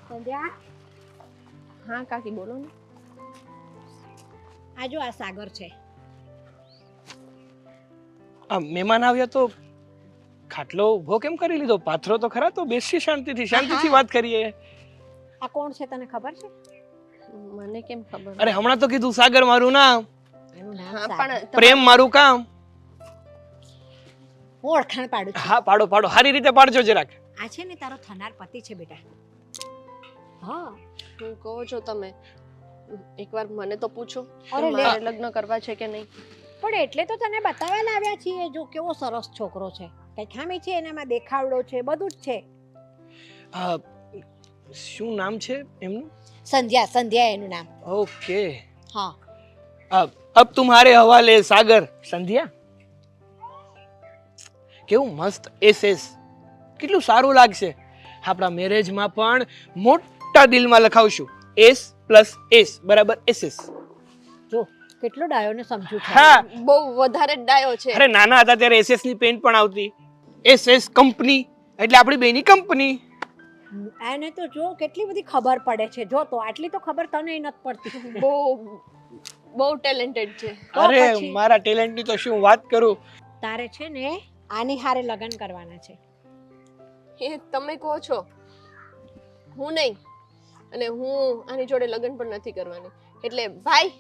S1: સંધ્યા,
S2: હા કાકી બોલો ને.
S1: આ જો આ સાગર છે.
S7: આ મહેમાન આવ્યા તો ખાટલો ઊભો કેમ કરી લીધો? પાથરો તો ખરા, તો બેસી શાંતિથી વાત કરીએ.
S1: આ કોણ છે તને ખબર છે?
S2: મને કેમ ખબર?
S7: અરે હમણાં તો કીધું સાગર મારું નામ,
S1: એનું નામ
S2: હા,
S1: સાગર.
S2: પણ
S7: પ્રેમ મારું કામ.
S1: હું ઓળખાણ પાડું છું.
S7: હા પાડો પાડો, સારી રીતે પાડજો જરાક.
S1: આ છે ને તારો થનાર પતિ છે બેટા. હા
S2: હું કહો છો તમે, એકવાર મને તો પૂછો કે
S1: અરે લે.
S2: મારે લગ્ન કરવા છે કે નહીં.
S1: પણ એટલે તો તને બતાવવા લાવ્યા છીએ. જો કેવો સરસ છોકરો છે, કઈ ખામી છે એનામાં? દેખાવડો છે, બધું જ છે.
S7: હા, શું નામ છે એમનું?
S1: સંધ્યા, સંધ્યા એનું નામ.
S7: ઓકે.
S1: હા
S7: અબ તુમ્હારે હવાલે સાગર. સંધ્યા, કેવું મસ્ત એસએસ, કેટલું સારું લાગશે. આપણા મેરેજમાં પણ મોટા દિલમાં લખાવશું એસ પ્લસ એસ બરાબર એસએસ.
S1: જો કેટલો ડાયો ને સમજુ છે.
S7: હા,
S2: બહુ વધારે જ ડાયો છે.
S7: અરે નાના હતા ત્યારે એસએસ ની પેન્ટ પણ આવતી. એસએસ કંપની એટલે આપણી બેની કંપની.
S1: એને તો જો કેટલી બધી ખબર પડે છે. જો તો આટલી તો ખબર તને નથી પડતી.
S2: બહુ બહુ ટેલેન્ટેડ છે.
S1: તો
S7: અરે
S1: પછી?
S7: મારા ટેલેન્ટની તો શું વાત કરું.
S1: તારે છે ને આની હારે લગ્ન કરવાના છે.
S2: એ તમે કહો છો, હું નહીં. અને હું આની જોડે લગ્ન પણ નથી કરવાની. એટલે ભાઈ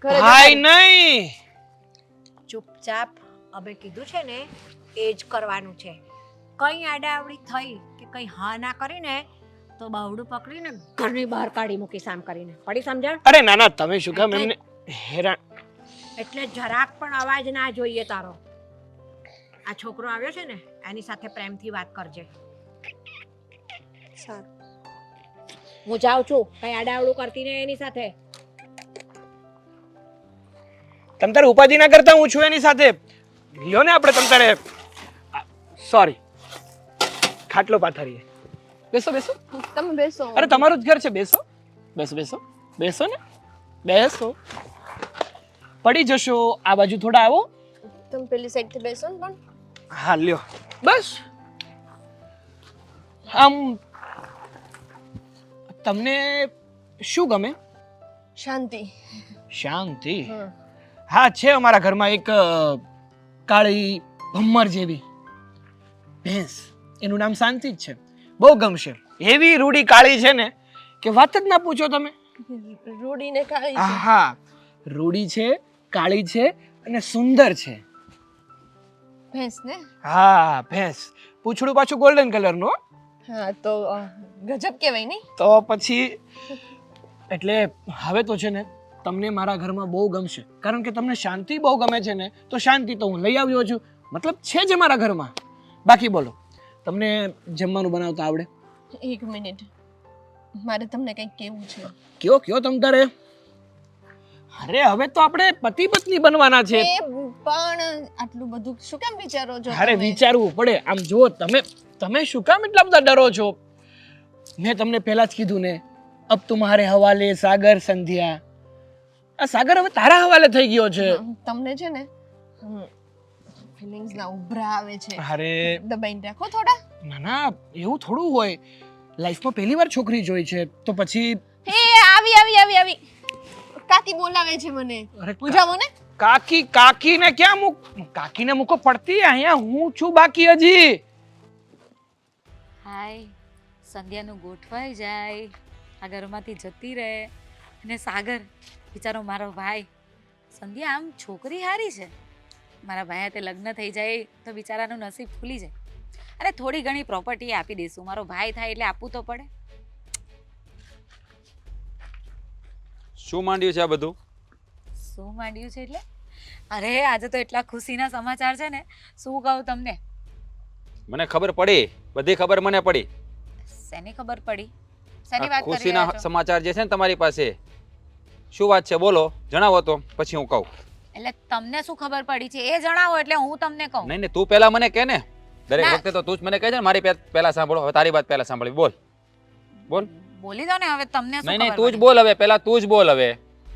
S2: ઘરે
S7: ભાઈ
S2: જતા
S7: નહીં,
S1: ચૂપચાપ અમે કીધું છે ને એ જ કરવાનું છે. કઈ આડાવડી થઈ કે કઈ હા ના કરીને તો બાવડું પકડીને ઘરની બહાર કાઢી મૂકીશ આમ કરીને. પડી સમજણ?
S7: અરે નાના તમે શું કામ એમને હેરાન.
S1: એટલે જરાક પણ અવાજ ના જોઈએ તારો. આ છોકરો આવ્યો છે ને એની સાથે પ્રેમથી વાત કરજે.
S2: સારું.
S1: હું જાઉં છું. કઈ આડાવડું કરતી ને એની સાથે.
S7: તમ તારે ઉપાધિ ના કરતા, હું છું એની સાથે. લ્યો ને આપણે તમ તારે. સોરી, ખાટલો પાથરીએ. બેસો બેસો.
S2: તમે બેસો.
S7: અરે તમારું જ ઘર છે, બેસો બેસો બેસો બેસો ને, બેસો. પડી જશો. આ બાજુ થોડા આવો.
S2: તમે પેલી સાઈડ થી બેસો ને. પણ
S7: હા લ્યો, બસ. આમ તમને શું ગમે?
S2: શાંતિ.
S7: શાંતિ.
S2: હા.
S7: હા, છે અમારા ઘરમાં એક કાળી ભમ્મર જેવી ભેંસ, એનું નામ શાંતિ જ છે. બહુ ગમશે. એવી રૂડી કાળી છે ને કે વાત જ ના પૂછો તમે.
S2: રૂડી ને કાળી છે.
S7: હા, રૂડી છે, કાળી છે અને સુંદર છે.
S2: ભેંસ ને?
S7: હા, ભેંસ. પૂંછડું પાછું ગોલ્ડન કલરનું.
S2: હા, તો ગજબ કહેવાય નહીં?
S7: તો પછી એટલે હવે તો છે ને તમને મારા ઘરમાં બહુ ગમશે, કારણ કે તમને શાંતિ બહુ ગમે છે ને. તો શાંતિ તો હું લઈ આવ્યો છું, મતલબ છે જ મારા ઘરમાં. બાકી બોલો, તમને જમવાનું બનાવતા આવડે?
S2: એક મિનિટ, મારે તમને કંઈક કહેવું છે.
S7: કયો કયો તમ તારે. અરે હવે તો આપણે પતિ પત્ની બનવાના છે.
S2: એ પણ આટલું બધું શું કેમ વિચારો છો
S7: અરે
S2: તમે?
S7: વિચારવું પડે. આમ જુઓ, તમે શું કામ એટલા બધા ડરો છો? મેં તમને પહેલા જ કીધું ને, અબ તુમ્હારે હવાલે સાગર સંધ્યા. આ સાગર હવે તારા હવાલે થઈ ગયો છે.
S2: તમને છે ને ફિલિંગ્સ ના ઉભરા આવે છે.
S7: અરે
S2: દબાઈને રાખો થોડા.
S7: ના ના, એવું થોડું હોય. લાઈફમાં પહેલી વાર છોકરી જોઈ છે તો પછી.
S2: હે આવી આવી આવી આવી કાકી બોલાવે છે મને.
S7: અરે
S2: હું જાઉં ને?
S7: કાકીને ક્યાં કાકીને મૂકો પડતી. અહીંયા હું છું બાકી હજી.
S5: હાય, સંધ્યાનું ગોઠવાઈ જાય, આ ઘરમાંથી જતી રહે. અને સાગર બિચારો મારો ભાઈ. સંધ્યા આમ છોકરી હારી છે. મારા ભાઈ હાથે લગ્ન થઈ જાય તો બિચારાનું નસીબ ખુલી જાય. અને થોડી ઘણી પ્રોપર્ટી આપી દઈશું. મારો ભાઈ થાય એટલે આપવું તો પડે.
S4: શું માંડ્યું છે આ બધું?
S5: શું માંડ્યું છે એટલે? અરે આજે તો એટલા ખુશીના સમાચાર છે ને, શું કહું તમને.
S4: મને ખબર પડી, બધી ખબર મને પડી.
S5: શેની ખબર પડી? શેની
S4: આ
S5: વાત કરી
S4: ખુશીના
S5: રહ્યા છો?
S4: સમાચાર જે છે ને તમારી પાસે, શું વાત છે બોલો, જણાવો તો પછી હું કહું.
S5: એટલે તમને શું ખબર પડી છે એ જણાવો એટલે હું તમને કહું.
S4: નહીં નહીં, તું પહેલા મને કહે ને. દરેક
S5: ના.
S4: વખતે તો તું જ મને કહે છે ને, મારી પહેલા સાંભળો. હવે તારી વાત પહેલા સાંભળવી. બોલ બોલ.
S5: બોલી દો ને હવે. તમને શું
S4: નહીં નહીં,
S5: ખબર
S4: તું જ
S5: પડી?
S4: બોલ હવે. પહેલા તું જ બોલ હવે.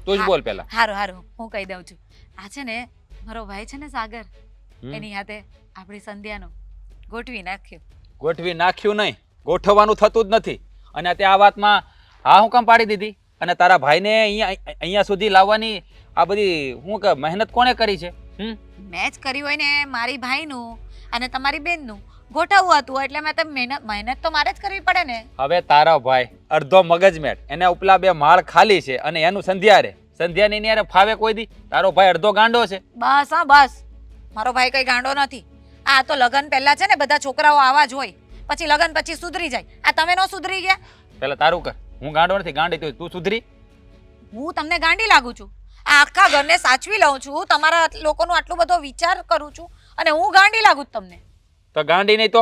S4: તું જ
S5: હા.
S4: બોલ પહેલા.
S5: હારું હારું, હું કહી દઉં છું. આ છે ને મારો ભાઈ છે ને સાગર,
S4: હમ.
S5: એની હાથે આપણી સંધ્યાનું ગોઠવી નાખ્યું.
S4: ગોઠવી નાખ્યું નહીં, ગોઠવવાનું થતું જ નથી. અને તે આ વાતમાં હા હું કામ પાડી દીધી? અને તારા ભાઈને અહીંયા સુધી લાવવાની આ બધી હું કે મહેનત કોણે કરી છે?
S5: મેચ કર્યું હોય ને મારી ભાઈનું અને તમારી બેનનું ગોઠવવું હતું એટલે મેં તો મહેનત તો મારે જ કરવી પડે ને.
S4: હવે તારો ભાઈ અડધો મગજમેટ, એને ઉપલા 2 માળ ખાલી છે અને એનું સંધ્યા રે, સંધ્યાની એની હારે ફાવે કોઈ દી? તારો ભાઈ અડધો ગાંડો છે.
S5: બસ હા બસ, મારો ભાઈ કઈ ગાંડો નથી. આ તો લગન પહેલા છે ને બધા છોકરાઓ આવા જ હોય, પછી લગન પછી સુધરી જાય. આ તમે નો સુધરી ગયા?
S4: પેલા તારું કર, હું ગાંડો નથી, ગાંડી તો તું સુધરી.
S5: હું તમને ગાંડી લાગુ છું? આ આખા ઘરને સાચવી લઉં છું, તમારા લોકોનો આટલો બધો વિચાર કરું છું અને હું ગાંડી લાગુ છું તમને?
S4: તો ગાંડી નહીં તો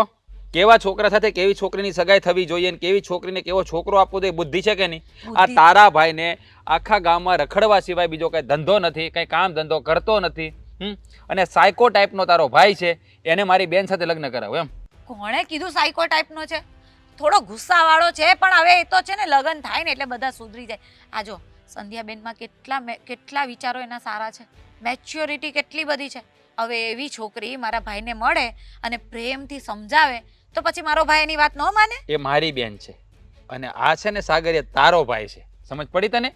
S4: કેવા છોકરા સાથે કેવી છોકરીની સગાઈ થવી જોઈએ ને કેવી છોકરીને કેવો છોકરો આપવો જોઈએ, બુદ્ધિ છે કે નહીં? આ
S5: બુદ્ધિ-
S4: તારા ભાઈને આખા ગામમાં રખડવા સિવાય બીજો કઈ ધંધો નથી, કઈ કામ ધંધો કરતો નથી. અને સાયકો ટાઈપનો તારો ભાઈ છે, એને મારી બેન સાથે લગ્ન કરાવો એમ?
S5: કોણે કીધું સાયકો ટાઈપનો છે? થોડો ગુસ્સાવાળો છે, પણ હવે એ તો છે ને લગન થાય ને એટલે બધા સુધરી જાય. આ જો સંધ્યાબેનમાં કેટલા વિચારો એના સારા છે, મેચ્યોરિટી કેટલી બધી છે. હવે એવી છોકરી મારા ભાઈને મળે અને પ્રેમથી સમજાવે તો પછી મારો ભાઈ એની વાત ન માને?
S4: એ મારી બેન છે અને આ છે ને સાગર એ તારો ભાઈ છે. સમજ પડી તને?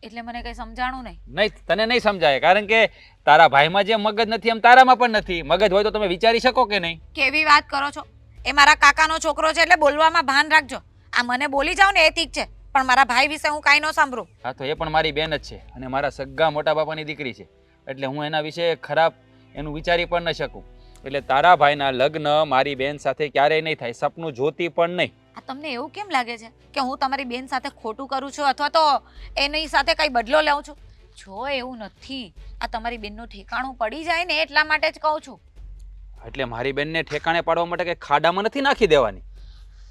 S5: એટલે મને કઈ સમજાણું નહીં.
S4: નહીં, તને નહીં સમજાય, કારણ કે તારા ભાઈમાં જે મગજ નથી એમ તારામાં પણ નથી. મગજ હોય તો તમે વિચારી શકો કે નહીં?
S5: કેવી વાત કરો છો? એ મારા કાકાનો છોકરો છે એટલે બોલવામાં ભાન રાખજો. આ મને બોલી જાવ ને એ ઠીક છે, પણ મારા ભાઈ વિશે હું કાંઈ ન સાંભળું.
S4: હા તો એ પણ મારી બેન જ છે અને મારા સગ્ગા મોટા બાપાની દીકરી છે, એટલે હું એના વિશે ખરાબ એનું વિચારી પણ ન શકું. એટલે તારા ભાઈના લગ્ન મારી બેન સાથે ક્યારેય નહીં થાય, સપનું જોતી પણ નહીં.
S5: આ તમને એવું કેમ લાગે છે કે હું તમારી બેન સાથે ખોટું કરું છું અથવા તો એની સાથે કઈ બદલો લઉં છું? જો એવું નથી, આ તમારી બેનનું ઠેકાણું પડી જાય ને એટલા માટે જ કહું છું.
S4: એટલે મારી બેનને ઠેકાણે પાડવા માટે કે ખાડામાં નથી નાખી દેવાની.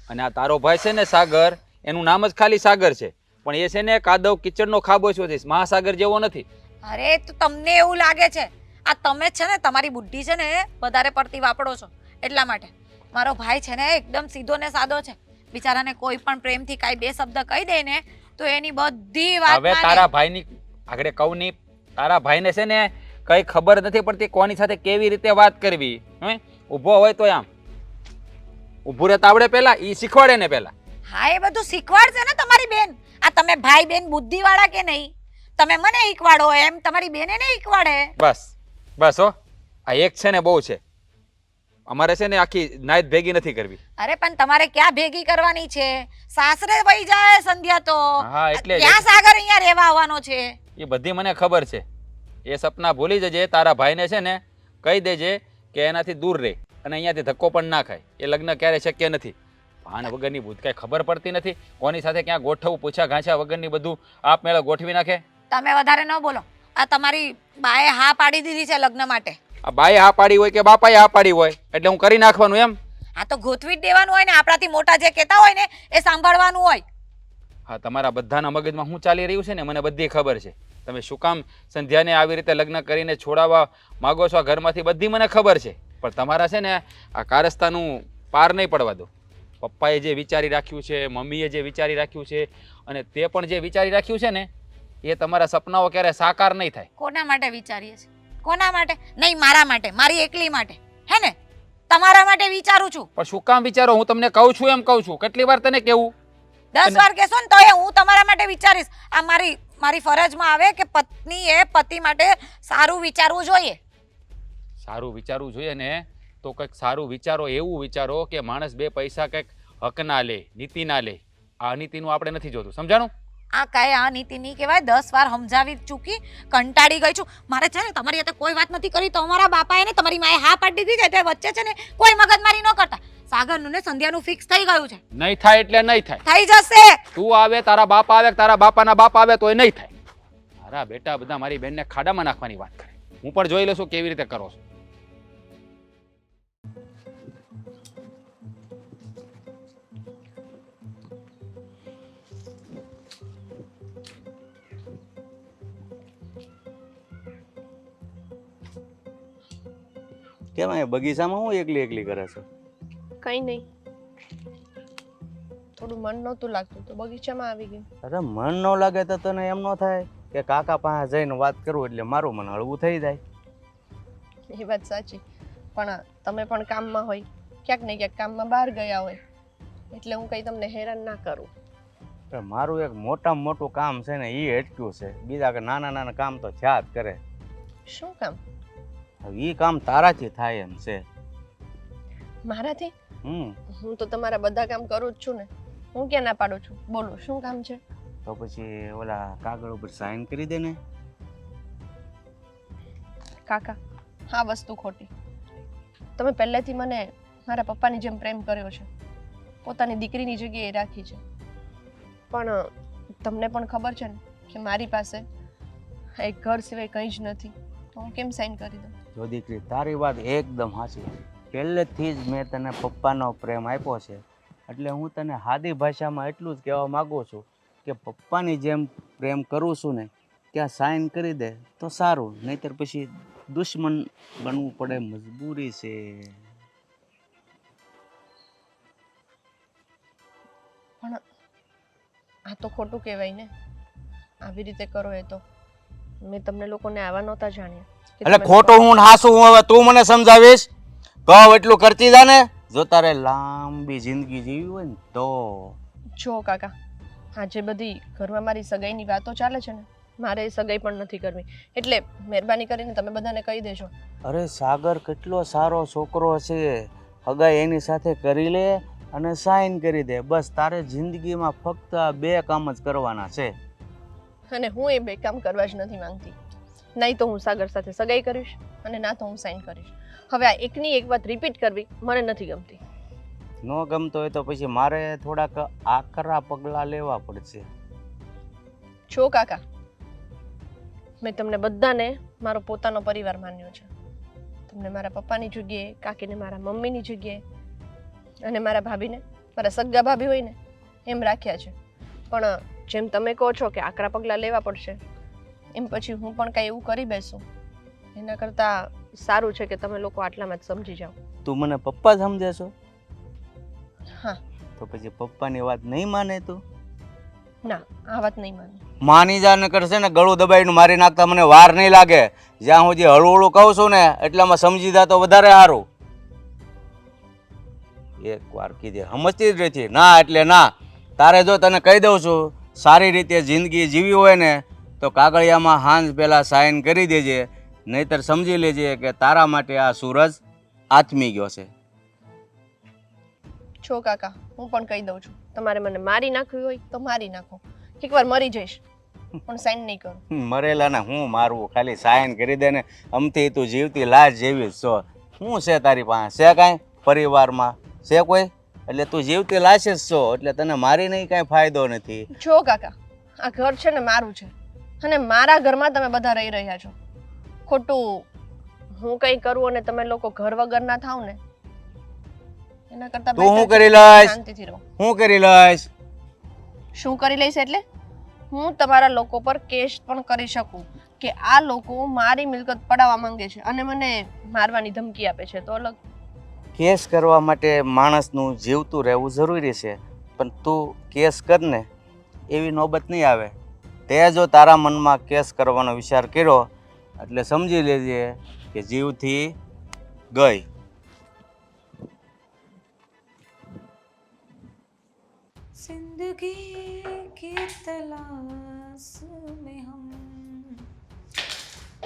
S4: અને આ તારો ભાઈ છે ને સાગર, એનું નામ જ ખાલી સાગર છે, પણ એ છે ને કાદવ કિચડનો ખાબોચિયો છે, મહાસાગર જેવો નથી.
S5: અરે તો તમને એવું લાગે છે, આ તમે છે ને તમારી બુદ્ધિ છે ને વધારે પડતી વાપરો છો એટલા માટે. મારો ભાઈ છે ને એકદમ સીધો ને સાદો છે, બિચારાને કોઈ પણ પ્રેમથી કાંઈ 2 શબ્દ કહી દે ને તો એની બધી વાત
S4: હવે તારા ભાઈની આગળ કહું નહીં, તારા ભાઈને છે ને કઈ ખબર નથી પડતી કોની સાથે કેવી રીતે વાત કરવી. ઊભો હોય તો આમ ઊભું રહેતા આવડે, પેલા ઈ શીખવાડે ને પેલા.
S5: હા એ બધું શીખવાડશે ને તમારી બેન. આ તમે ભાઈ બેન બુદ્ધિવાળા કે નહીં? તમે મને શીખવાડો એમ તમારી બેને ને શીખવાડે.
S4: બસ બસ હો, આ એક છે ને બહુ છે. અમારે છે ને આખી નાઈટ ભેગી નથી કરવી.
S5: અરે પણ તમારે ક્યાં ભેગી કરવાની છે? સાસરે વહી જાય સંધ્યા તો.
S4: હા, એટલે જ.
S5: ક્યાં સાગર અહીંયા રહેવા આવવાનો છે?
S4: એ બધી મને ખબર છે. એ સપના ભૂલી જજે. તારા ભાઈને છે ને કહી દેજે કે એનાથી દૂર રહે અને અહીંયાથી ધક્કો પણ ના ખાય. એ લગ્ન ક્યારે શક્ય નથી. ભાન વગરની ભૂત કાંઈ ખબર પડતી નથી કોની સાથે ક્યાં ગોઠવવું, પૂછા ઘાંચા વગરની બધું આપમેળે ગોઠવી નાખે.
S5: તમે વધારે ન બોલો. આ તમારી બાએ હા પાડી દીધી છે લગ્ન માટે.
S4: આ બાએ હા પાડી હોય કે બાપાએ હા પાડી હોય એટલે હું કરી નાખવાનું એમ?
S5: આ તો ગોઠવી જ દેવાનું હોય ને, આપણાથી મોટા જે કહેતા હોય ને એ સાંભળવાનું હોય.
S4: હા, તમારા બધાના મગજમાં શું ચાલી રહ્યું છે ને મને બધી ખબર છે. તમે શું કામ સંધ્યાને આવી રીતે લગ્ન કરીને છોડાવવા માગો છો આ ઘરમાંથી, બધી મને ખબર છે. પણ તમારા છે ને આ કારસ્તાનું પાર નહીં પડવા દો. પપ્પાએ જે વિચારી રાખ્યું છે, મમ્મીએ જે વિચારી રાખ્યું છે અને તે પણ જે વિચારી રાખ્યું છે ને એ તમારા સપનાઓ ક્યારે સાકાર નહીં થાય.
S5: કોના માટે વિચારીએ છે? કોના માટે? નહીં મારા માટે, મારી એકલી માટે, હે ને? તમારા માટે વિચારું છું.
S4: પણ શું કામ વિચારો? હું તમને કહું છું એમ કહું છું. કેટલી વાર તને કેવું?
S5: 10 વાર કહેશો ને તોય હું તમારા માટે વિચારીશ. આ મારી ફરજમાં આવે કે પત્નીએ પતિ માટે સારું વિચારવું જોઈએ.
S4: સારું વિચારવું જોઈએ ને તો કંઈક સારું વિચારો, એવું વિચારો કે માણસ 2 પૈસા કંઈક હક ના લે, નીતિ ના લે. આ નીતિનું આપણે નથી જોતું, સમજાણું?
S5: આ કાંઈ આ નીતિ નહીં કહેવાય. 10 વાર સમજાવી ચૂકી, કંટાળી ગઈ છું. મારે છે ને તમારી સાથે કોઈ વાત નથી કરી. તમારા બાપાએ ને તમારી માએ હા પાડી દીધી છે, એટલે વચ્ચે છે ને કોઈ મગજમારી ન કરતા. સાગરનું ને સંધ્યાનું ફિક્સ થઈ ગયું છે.
S4: નહીં થાય એટલે નહીં થાય.
S5: થઈ જશે.
S4: તું આવે, તારા બાપ આવે, તારા બાપાના બાપ આવે તો એ નહીં થાય. મારા બેટા બધા મારી બેનને ખાડામાં નાખવાની વાત કરે. હું પણ જોઈ લઉં છું કેવી રીતે કરો છો.
S6: કેમ અહીંયા બગીચામાં હું એકલી એકલી કરે છે?
S2: કંઈ નહીં, થોડું મન નહોતું લાગતું તો બગીચામાં આવી ગયું.
S6: અરે મન ન લાગે તો તને એમ ન થાય કે કાકા પાસે જઈને વાત કરું એટલે મારું મન હળવું થઈ જાય?
S2: એ વાત સાચી, પણ તમે પણ કામમાં હોય, ક્યાંક ને ક્યાંક કામમાં બહાર ગયા હોય, એટલે હું કંઈ તમને હેરાન ના કરું.
S6: પણ મારું એક મોટામાં મોટું કામ છે ને એ અટક્યું છે. બીજા કે નાના નાના કામ તો થયા જ કરે.
S2: શું કામ?
S6: હવે એ કામ તારાથી થાય એમ છે.
S2: મારાથી
S6: હમ
S2: હું તો તમારા બધા કામ કરું જ છું ને. હું ક્યાં ના પાડું છું? બોલો શું કામ છે?
S6: તો પછી ઓલા કાગળ ઉપર સાઈન કરી દે ને.
S2: કાકા, આ વસ્તુ ખોટી. તમે પહેલેથી મને મારા પપ્પાની જેમ પ્રેમ કર્યો છે, પોતાની દીકરીની જગ્યાએ રાખી છે, પણ તમને પણ ખબર છે ને કે મારી પાસે એક ઘર સિવાય કંઈ જ નથી, તો હું કેમ સાઈન કરી દઉં?
S6: જો દીકરી, તારી વાત એકદમ સાચી. પહેલેથી જ મેં તને પપ્પાનો પ્રેમ આપ્યો છે, એટલે હું તને સાદી ભાષામાં એટલું જ કહેવા માગું છું કે પપ્પાની જેમ પ્રેમ કરું છું ને ત્યાં સાઈન કરી દે તો સારું, નહીંતર પછી દુશ્મન બનવું પડે, મજબૂરી છે.
S2: પણ આ તો ખોટું કહેવાય ને, આવી રીતે કરો એ તો. મેં તમને લોકોને આવા નહોતા જાણ્યા કે
S6: એટલે
S2: તમે
S6: ખોટું હું ને હાસું હું, હવે તું મને સમજાવીશ? કહું એટલું કરતી જા ને. જો તારે લાંબી જિંદગી જીવી હોય ને તો.
S2: જો કાકા, આ જે બધી ઘરમાં મારી સગાઈની વાતો ચાલે છે ને, મારે એ સગાઈ પણ નથી કરવી, એટલે મહેરબાની કરીને તમે બધાને કહી દેજો.
S6: અરે સાગર કેટલો સારો છોકરો છે, હગાઈ એની સાથે કરી લે અને સાઈન કરી દે, બસ તારે જિંદગીમાં ફક્ત આ 2 કામ જ કરવાના છે.
S2: અને હું એ 2 કામ કરવા જ નથી માંગતી. નહીં તો હું સાગર સાથે સગાઈ કરીશ અને ના તો હું સાઈન કરીશ. હવે આ એકની એક વાત રિપીટ કરવી મને નથી ગમતી.
S6: ન ગમતો હોય તો પછી મારે થોડાક આકરા પગલાં લેવા પડશે.
S2: જો કાકા, મેં તમને બધાને મારો પોતાનો પરિવાર માન્યો છે. તમને મારા પપ્પાની જગ્યાએ, કાકીને મારા મમ્મીની જગ્યાએ અને મારા ભાભીને મારા સગા ભાભી હોય ને એમ રાખ્યા છે. પણ જેમ તમે કહો છો કે આકરા પગલાં લેવા પડશે, એમ પછી હું પણ કાંઈ એવું કરી બેસું એના કરતાં સારું છે કે તમે લોકો આટલામાં જ સમજી જાઓ.
S6: તું મને પપ્પા સમજે છો?
S2: હા.
S6: તો પછી પપ્પાની વાત નહીં માને તું?
S2: ના, આ વાત નહીં માનું.
S6: માની જા, ન કરશે ને ગળું દબાઈને મારી નાખતા મને વાર નહીં લાગે. જ્યાં હું જે હળવું હળવું કહું છું ને એટલામાં સમજી જા તો વધારે સારું. એક વાર કીધે સમજતી જ નથી. ના એટલે ના. તારે જો તને કહી દઉં છું, સારી રીતે જિંદગી જીવી હોય ને તો કાગળિયામાં હાંજ પહેલાં સાઈન કરી દેજે, નહીતર સમજી લેજે કે તારા માટે આ સૂરજ આથમી ગયો છે.
S2: છો કાકા, હું પણ કહી દઉં છું, તમારે મને મારી નાખવી હોય તો મારી નાખો, એકવાર મરી જઈશ પણ સાઈન નહીં કરું.
S6: મરેલાને હું મારવું, ખાલી સાઈન કરી દે ને. અમથી તું જીવતી લાશ જેવી જ છો. શું છે તારી પાસે? છે કાંઈ પરિવારમાં? છે કોઈ? એટલે તું જીવતી લાશ જ છો, એટલે તને મારી નહીં કાંઈ ફાયદો નથી.
S2: જો કાકા, આ ઘર છે ને મારું છે અને મારા ઘરમાં તમે બધા રહી રહ્યા છો. ખોટું હું કંઈ કરું અને તમે લોકો ઘર વગર ના થાવ ને એના કરતાં
S6: તું શું
S2: better
S6: કરી
S2: છે કે
S6: લઈશ?
S2: શાંતિથી રહો.
S6: શું કરી લઈશ?
S2: શું કરી લઈશ એટલે હું તમારા લોકો પર કેસ પણ કરી શકું કે આ લોકો મારી મિલકત પડાવવા માંગે છે અને મને મારવાની ધમકી આપે છે. તો અલગ.
S6: કેસ કરવા માટે માણસનું જીવતું રહેવું જરૂરી છે, પણ તું કેસ કર ને એવી નોબત નહીં આવે. તે જો તારા મનમાં કેસ કરવાનો વિચાર કર્યો એટલે સમજી લેજે કે જીવથી ગઈ.
S5: जिंदगी की तलाश में हम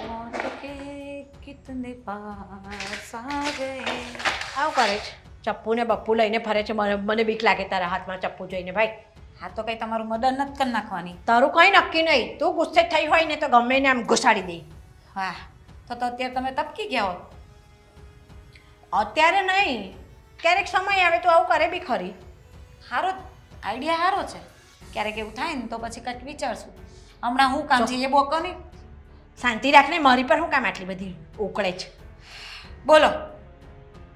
S5: मौत के कितने पास आ गए.
S1: આવું કરે છે, ચપ્પુ ને બપ્પુ લઈને ફરે છે. મને બીક લાગે તારા હાથમાં ચપ્પુ જોઈને ભાઈ.
S5: હા તો કઈ તમારું મદદ નથી કરી નાખવાની.
S1: તારું કંઈ નક્કી નહીં. તું ગુસ્સે થઈ હોય ને તો ગમે ને આમ ઘુસાડી દે.
S5: વાહ, તો અત્યારે તમે તપકી ગયા હો.
S1: અત્યારે નહીં, ક્યારેક સમય આવે તો આવું કરે બી ખરી.
S5: સારો આઈડિયા સારો છે. ક્યારેક એવું થાય ને તો પછી કંઈક વિચારશું. હમણાં હું કામ છે એ બોકો નહીં.
S1: શાંતિ રાખને. મારી પર શું કામ આટલી બધી ઉકળે છે?
S5: બોલો.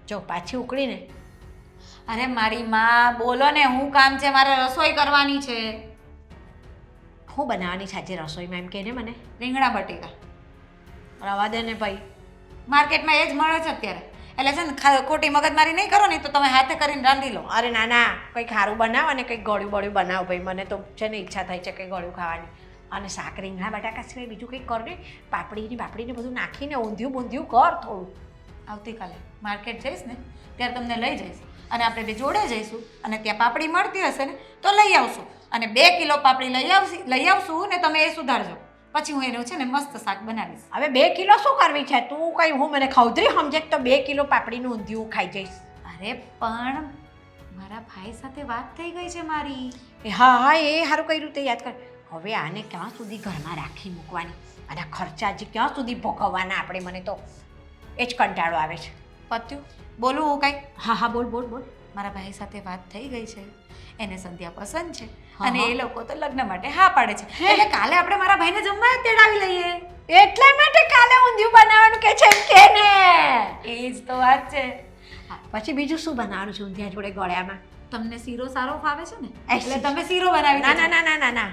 S1: જો પાછી ઉકળીને.
S5: અરે મારી માં, બોલો ને, હું કામ છે? મારે રસોઈ કરવાની છે.
S1: શું બનાવવાની છે આજે રસોઈમાં એમ કહે ને મને.
S5: રીંગણા બટેકા.
S1: રવા દે ને ભાઈ.
S5: માર્કેટમાં એ જ મળે છે અત્યારે. એટલે છે ને ખોટી મગજમારી નહીં કરો ને તો તમે હાથે કરીને રાંધી લો.
S1: અરે ના ના, કંઈક સારું બનાવ અને કંઈક ગળ્યું બળ્યું બનાવ ભાઈ. મને તો છે ને ઈચ્છા થાય છે કંઈક ગળ્યું ખાવાની. અને શાક રીંગણા બટાકા સિવાય બીજું કંઈક કર ને. પાપડીને બધું નાખીને ઊંધિયું બૂંધિયું કર થોડું.
S5: આવતીકાલે માર્કેટ જઈશ ને ત્યારે તમને લઈ જઈશ અને આપણે બે જોડે જઈશું અને ત્યાં પાપડી મળતી હશે ને તો લઈ આવશું. અને 2 કિલો પાપડી લઈ આવશું ને તમે એ સુધારજો. પછી હું એનું છે ને મસ્ત શાક બનાવીશ.
S1: હવે 2 કિલો શું કરવી છે તું? કંઈ હું મને ખવતરી સમજે તો 2 કિલો પાપડીનું ઊંધિયું ખાઈ જઈશ.
S5: અરે અરે પણ મારા ભાઈ સાથે વાત થઈ ગઈ છે મારી.
S1: હા હા એ સારું કર્યું તે યાદ કર. હવે આને ક્યાં સુધી ઘરમાં રાખી મૂકવાની અને ખર્ચા હજી ક્યાં સુધી ભોગવવાના આપણે? મને તો એ જ કંટાળો આવે છે.
S5: પત્યું બોલું હું કાંઈ?
S1: હા હા બોલ બોલ બોલ.
S5: મારા ભાઈ સાથે વાત થઈ ગઈ છે. એને સંધ્યા પસંદ છે
S1: હા,
S5: અને
S1: હા.
S5: એ લોકો તો લગ્ન માટે હા પાડે છે.
S1: હે?
S5: એટલે કાલે આપણે મારા ભાઈને જમવા જ તેડાવી લઈએ.
S1: એટલા માટે કાલે ઊંધિયું બનાવવાનું કે છે એમ કે ને.
S5: એ જ તો વાત છે.
S1: હા, પછી બીજું શું બનાવવાનું છે ઊંધિયા જોડે ગળ્યામાં?
S5: તમને શીરો સારો ફાવે છે ને
S1: એ
S5: એટલે
S1: શી-
S5: તમે શીરો બનાવી
S1: ના
S5: દેજો.
S1: ના ના ના ના ના.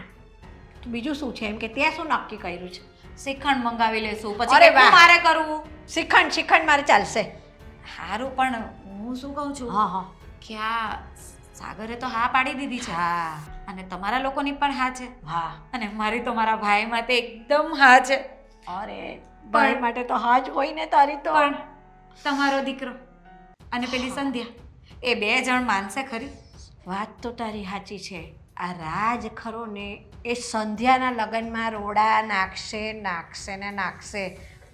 S1: તો બીજું શું છે એમ કે ત્યાં શું નક્કી કર્યું છે?
S5: શ્રીખંડ મંગાવી લેશું. પછી
S1: અરે
S5: કેટલું
S1: વાહ.
S5: મારે કરવું?
S1: શ્રીખંડ શ્રીખંડ મારે ચાલશે.
S5: સારું પણ હું શું કહું છું
S1: હા હા
S5: કે આ સાગરે તો હા પાડી દીધી છે
S1: હા
S5: અને તમારા લોકોની પણ હા છે
S1: હા.
S5: અને મારી તો મારા ભાઈ માટે એકદમ હા છે.
S1: અરે ભાઈ માટે તો હા જ હોય ને તારી તો.
S5: પણ તમારો દીકરો અને પેલી સંધ્યા એ 2 જણ માનશે ખરી?
S1: વાત તો તારી સાચી છે. આ રાજ ખરો ને એ સંધ્યાના લગ્નમાં રોડા નાખશે નાખશે ને નાખશે.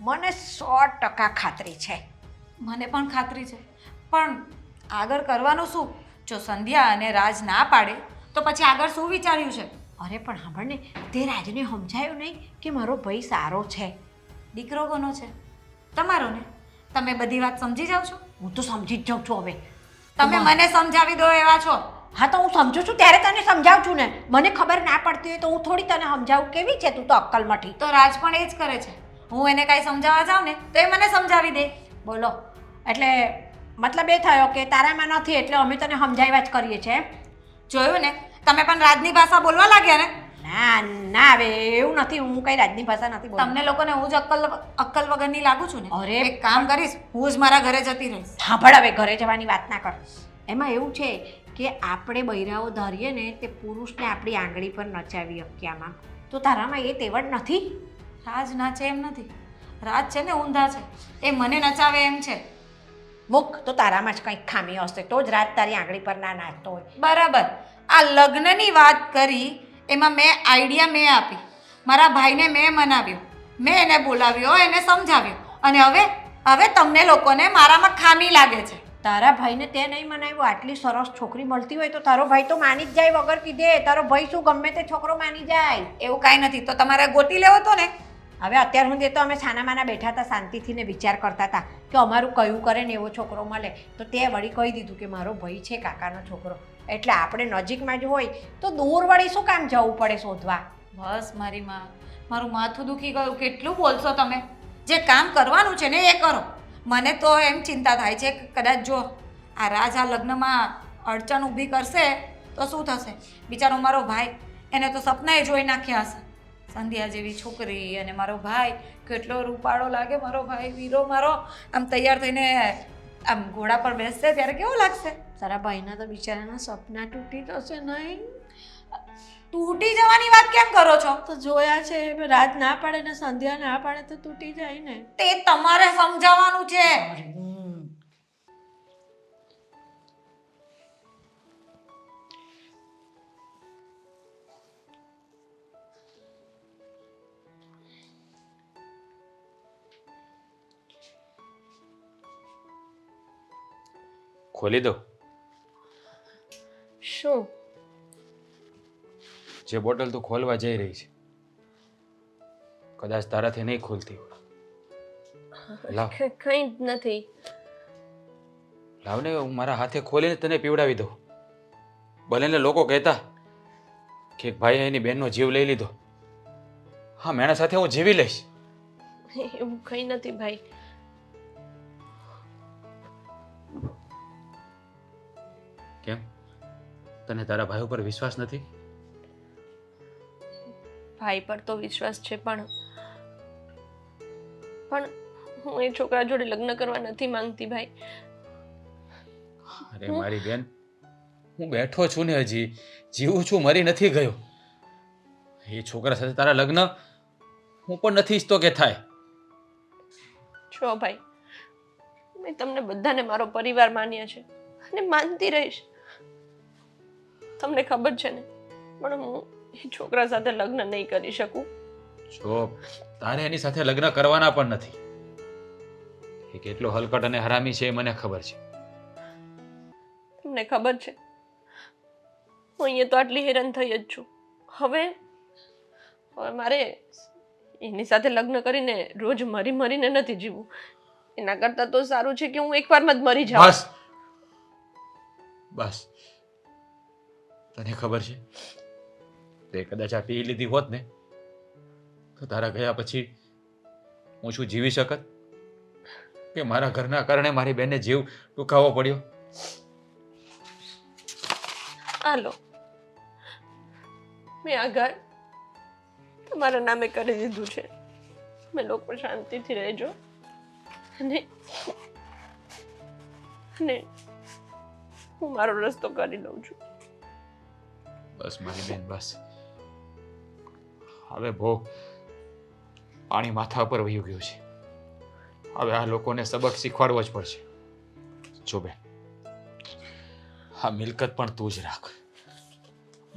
S1: મને 100% ખાતરી છે.
S5: મને પણ ખાતરી છે પણ આગળ કરવાનું શું? જો સંધ્યા અને રાજ ના પાડે તો પછી આગળ શું વિચાર્યું છે?
S1: અરે પણ સાંભળ ને, તે રાજને સમજાયું નહીં કે મારો ભાઈ સારો છે.
S5: દીકરો કોનો છે? તમારો ને. તમે બધી વાત સમજી જાઓ છો?
S1: હું તો સમજી જ જાઉં છું હવે.
S5: તમે મને સમજાવી દો એવા છો.
S1: હા તો હું સમજુ છું ત્યારે તને સમજાવું છું ને. મને ખબર ના પડતી હોય તો હું થોડી તને સમજાવું. કેવી છે તું તો અક્કલમઠી.
S5: તો રાજ પણ એ જ કરે છે. હું એને કાંઈ સમજાવવા જાઉં ને તો એ મને સમજાવી દે.
S1: બોલો એટલે મતલબ એ થયો કે તારામાં નથી એટલે અમે તને સમજાવ્યા જ કરીએ છીએ એમ?
S5: જોયું ને, તમે પણ રાજની ભાષા બોલવા લાગ્યા ને.
S1: ના ના હવે એવું નથી. હું કઈ રાજની ભાષા નથી બોલતી.
S5: તમને લોકોને હું જ અક્કલ વગરની લાગુ છું ને.
S1: અરે
S5: એક કામ કરીશ, હું જ મારા ઘરે જતી રહીશ.
S1: સાંભળ હવે ઘરે જવાની વાત ના કર. એમાં એવું છે કે આપણે બૈરાઓ ધારીએ ને તે પુરુષને આપણી આંગળી પર નચાવી હક્યામાં. તો તારામાં એ તેવડ નથી?
S5: રાજ નાચે એમ નથી. રાજ છે ને ઊંધા છે. એ મને નચાવે એમ છે.
S1: મુક તો તારામાં જ કંઈક ખામી હશે તો જ રાત તારી આંગળી પર ના નાચતો હોય.
S5: બરાબર. આ લગ્નની વાત કરી એમાં મેં આપી. મારા ભાઈને મેં મનાવ્યો, મેં એને બોલાવ્યો, એને સમજાવ્યો અને હવે તમને લોકોને મારામાં ખામી લાગે છે.
S1: તારા ભાઈને તે નહીં મનાવ્યો. આટલી સરસ છોકરી મળતી હોય તો તારો ભાઈ તો માની જ જાય વગર કીધે. તારો ભાઈ શું ગમે તે છોકરો માની જાય.
S5: એવું કાંઈ નથી. તો તમારે ગોતી લેવો તો ને.
S1: હવે અત્યાર સુધી તો અમે છાનામાના બેઠા હતા શાંતિથી ને વિચાર કરતા હતા કે અમારું કયું કરે ને એવો છોકરો મળે. તો તે વળી કહી દીધું કે મારો ભાઈ છે કાકાનો છોકરો. એટલે આપણે નજીકમાં જ હોય તો દૂર વળી શું કામ જવું પડે શોધવા?
S5: બસ મારી માં, મારું માથું દુખી ગયું. કેટલું બોલશો તમે? જે કામ કરવાનું છે ને એ કરો. મને તો એમ ચિંતા થાય છે કે કદાચ જો આ રાજ આ લગ્નમાં અડચણ ઊભી કરશે તો શું થશે? બિચારો મારો ભાઈ, એને તો સપનાએ જોઈ નાખ્યા હશે. સંધ્યા જેવી છોકરી અને મારો ભાઈ કેટલો રૂપાળો લાગે. મારો ભાઈ વીરો મારો આમ તૈયાર થઈને આમ ઘોડા પર બેસશે ત્યારે કેવો લાગશે?
S1: તારા ભાઈના તો બિચારાના સપના તૂટી જશે નહીં?
S5: તૂટી જવાની વાત કેમ કરો છો?
S1: તો જોયા છે રાત ના પાડે ને સંધ્યા ના પાડે તો તૂટી જાય ને.
S5: તે તમારે સમજાવવાનું છે.
S4: ખોલી દો.
S2: શું?
S4: જે બોટલ તું ખોલવા જઈ રહી છે કદાચ તારાથી નહીં ખુલતી હોય. લાવ
S2: કંઈ જ નથી.
S4: લાવ ને, હું મારા હાથે ખોલીને તને પીવડાવી દઉં. ભલે ને લોકો કહેતા કે ભાઈ એની બેનનો જીવ લઈ લીધો. હા, મેણા સાથે હું જીવી લઈશ.
S2: એવું કંઈ નથી ભાઈ.
S4: કેમ, તને તારા ભાઈ ઉપર વિશ્વાસ નથી?
S2: ભાઈ પર તો વિશ્વાસ છે પણ હું એ છોકરા જોડે લગ્ન કરવા નથી માંગતી ભાઈ.
S4: અરે મારી બેન, હું બેઠો છું ને, હજી જીવું છું, મરી નથી ગયો. એ છોકરા સાથે તારા લગ્ન હું પણ નથી ઈચ્છતો કે થાય.
S2: જો ભાઈ, મેં તમને બધાને મારો પરિવાર માન્યા છે અને માનતી રહીશ. તમને ખબર છે ને, પણ હું એ છોકરા સાથે લગ્ન નહીં કરી શકું.
S4: જો તારે એની સાથે લગ્ન કરવાના પણ નથી. એ કેટલો હલકટ અને હરામી છે એ મને ખબર છે.
S2: તમને ખબર છે હું અહીંયા તો આટલી હેરાન થઈ જ છું. હવે મારે એની સાથે લગ્ન કરીને રોજ મરી મરીને નથી જીવવું. એના કરતાં તો સારું છે કે હું એકવારમાં જ મરી જાઉં.
S4: બસ બસ, તને ખબર છે તે કદાચ આ પી લીધી હોત ને તો તારા ગયા પછી હું શું જીવી શકત? કે મારા ઘરના કારણે મારી બેનને જીવ ટૂંકાવવો પડ્યો?
S2: હાલો, મેં આ ઘર તમારા નામે કરી દીધું છે. તમે લોકો શાંતિથી રહેજો અને હું મારો રસ્તો કરી લઉં છું.
S4: બસ મારી બેન બસ, હવે બહુ પાણી માથા પર વહી ગયું છે. હવે આ લોકોને સબક શીખવાડવો જ પડશે. જો બેન, આ મિલકત પણ તું જ રાખ,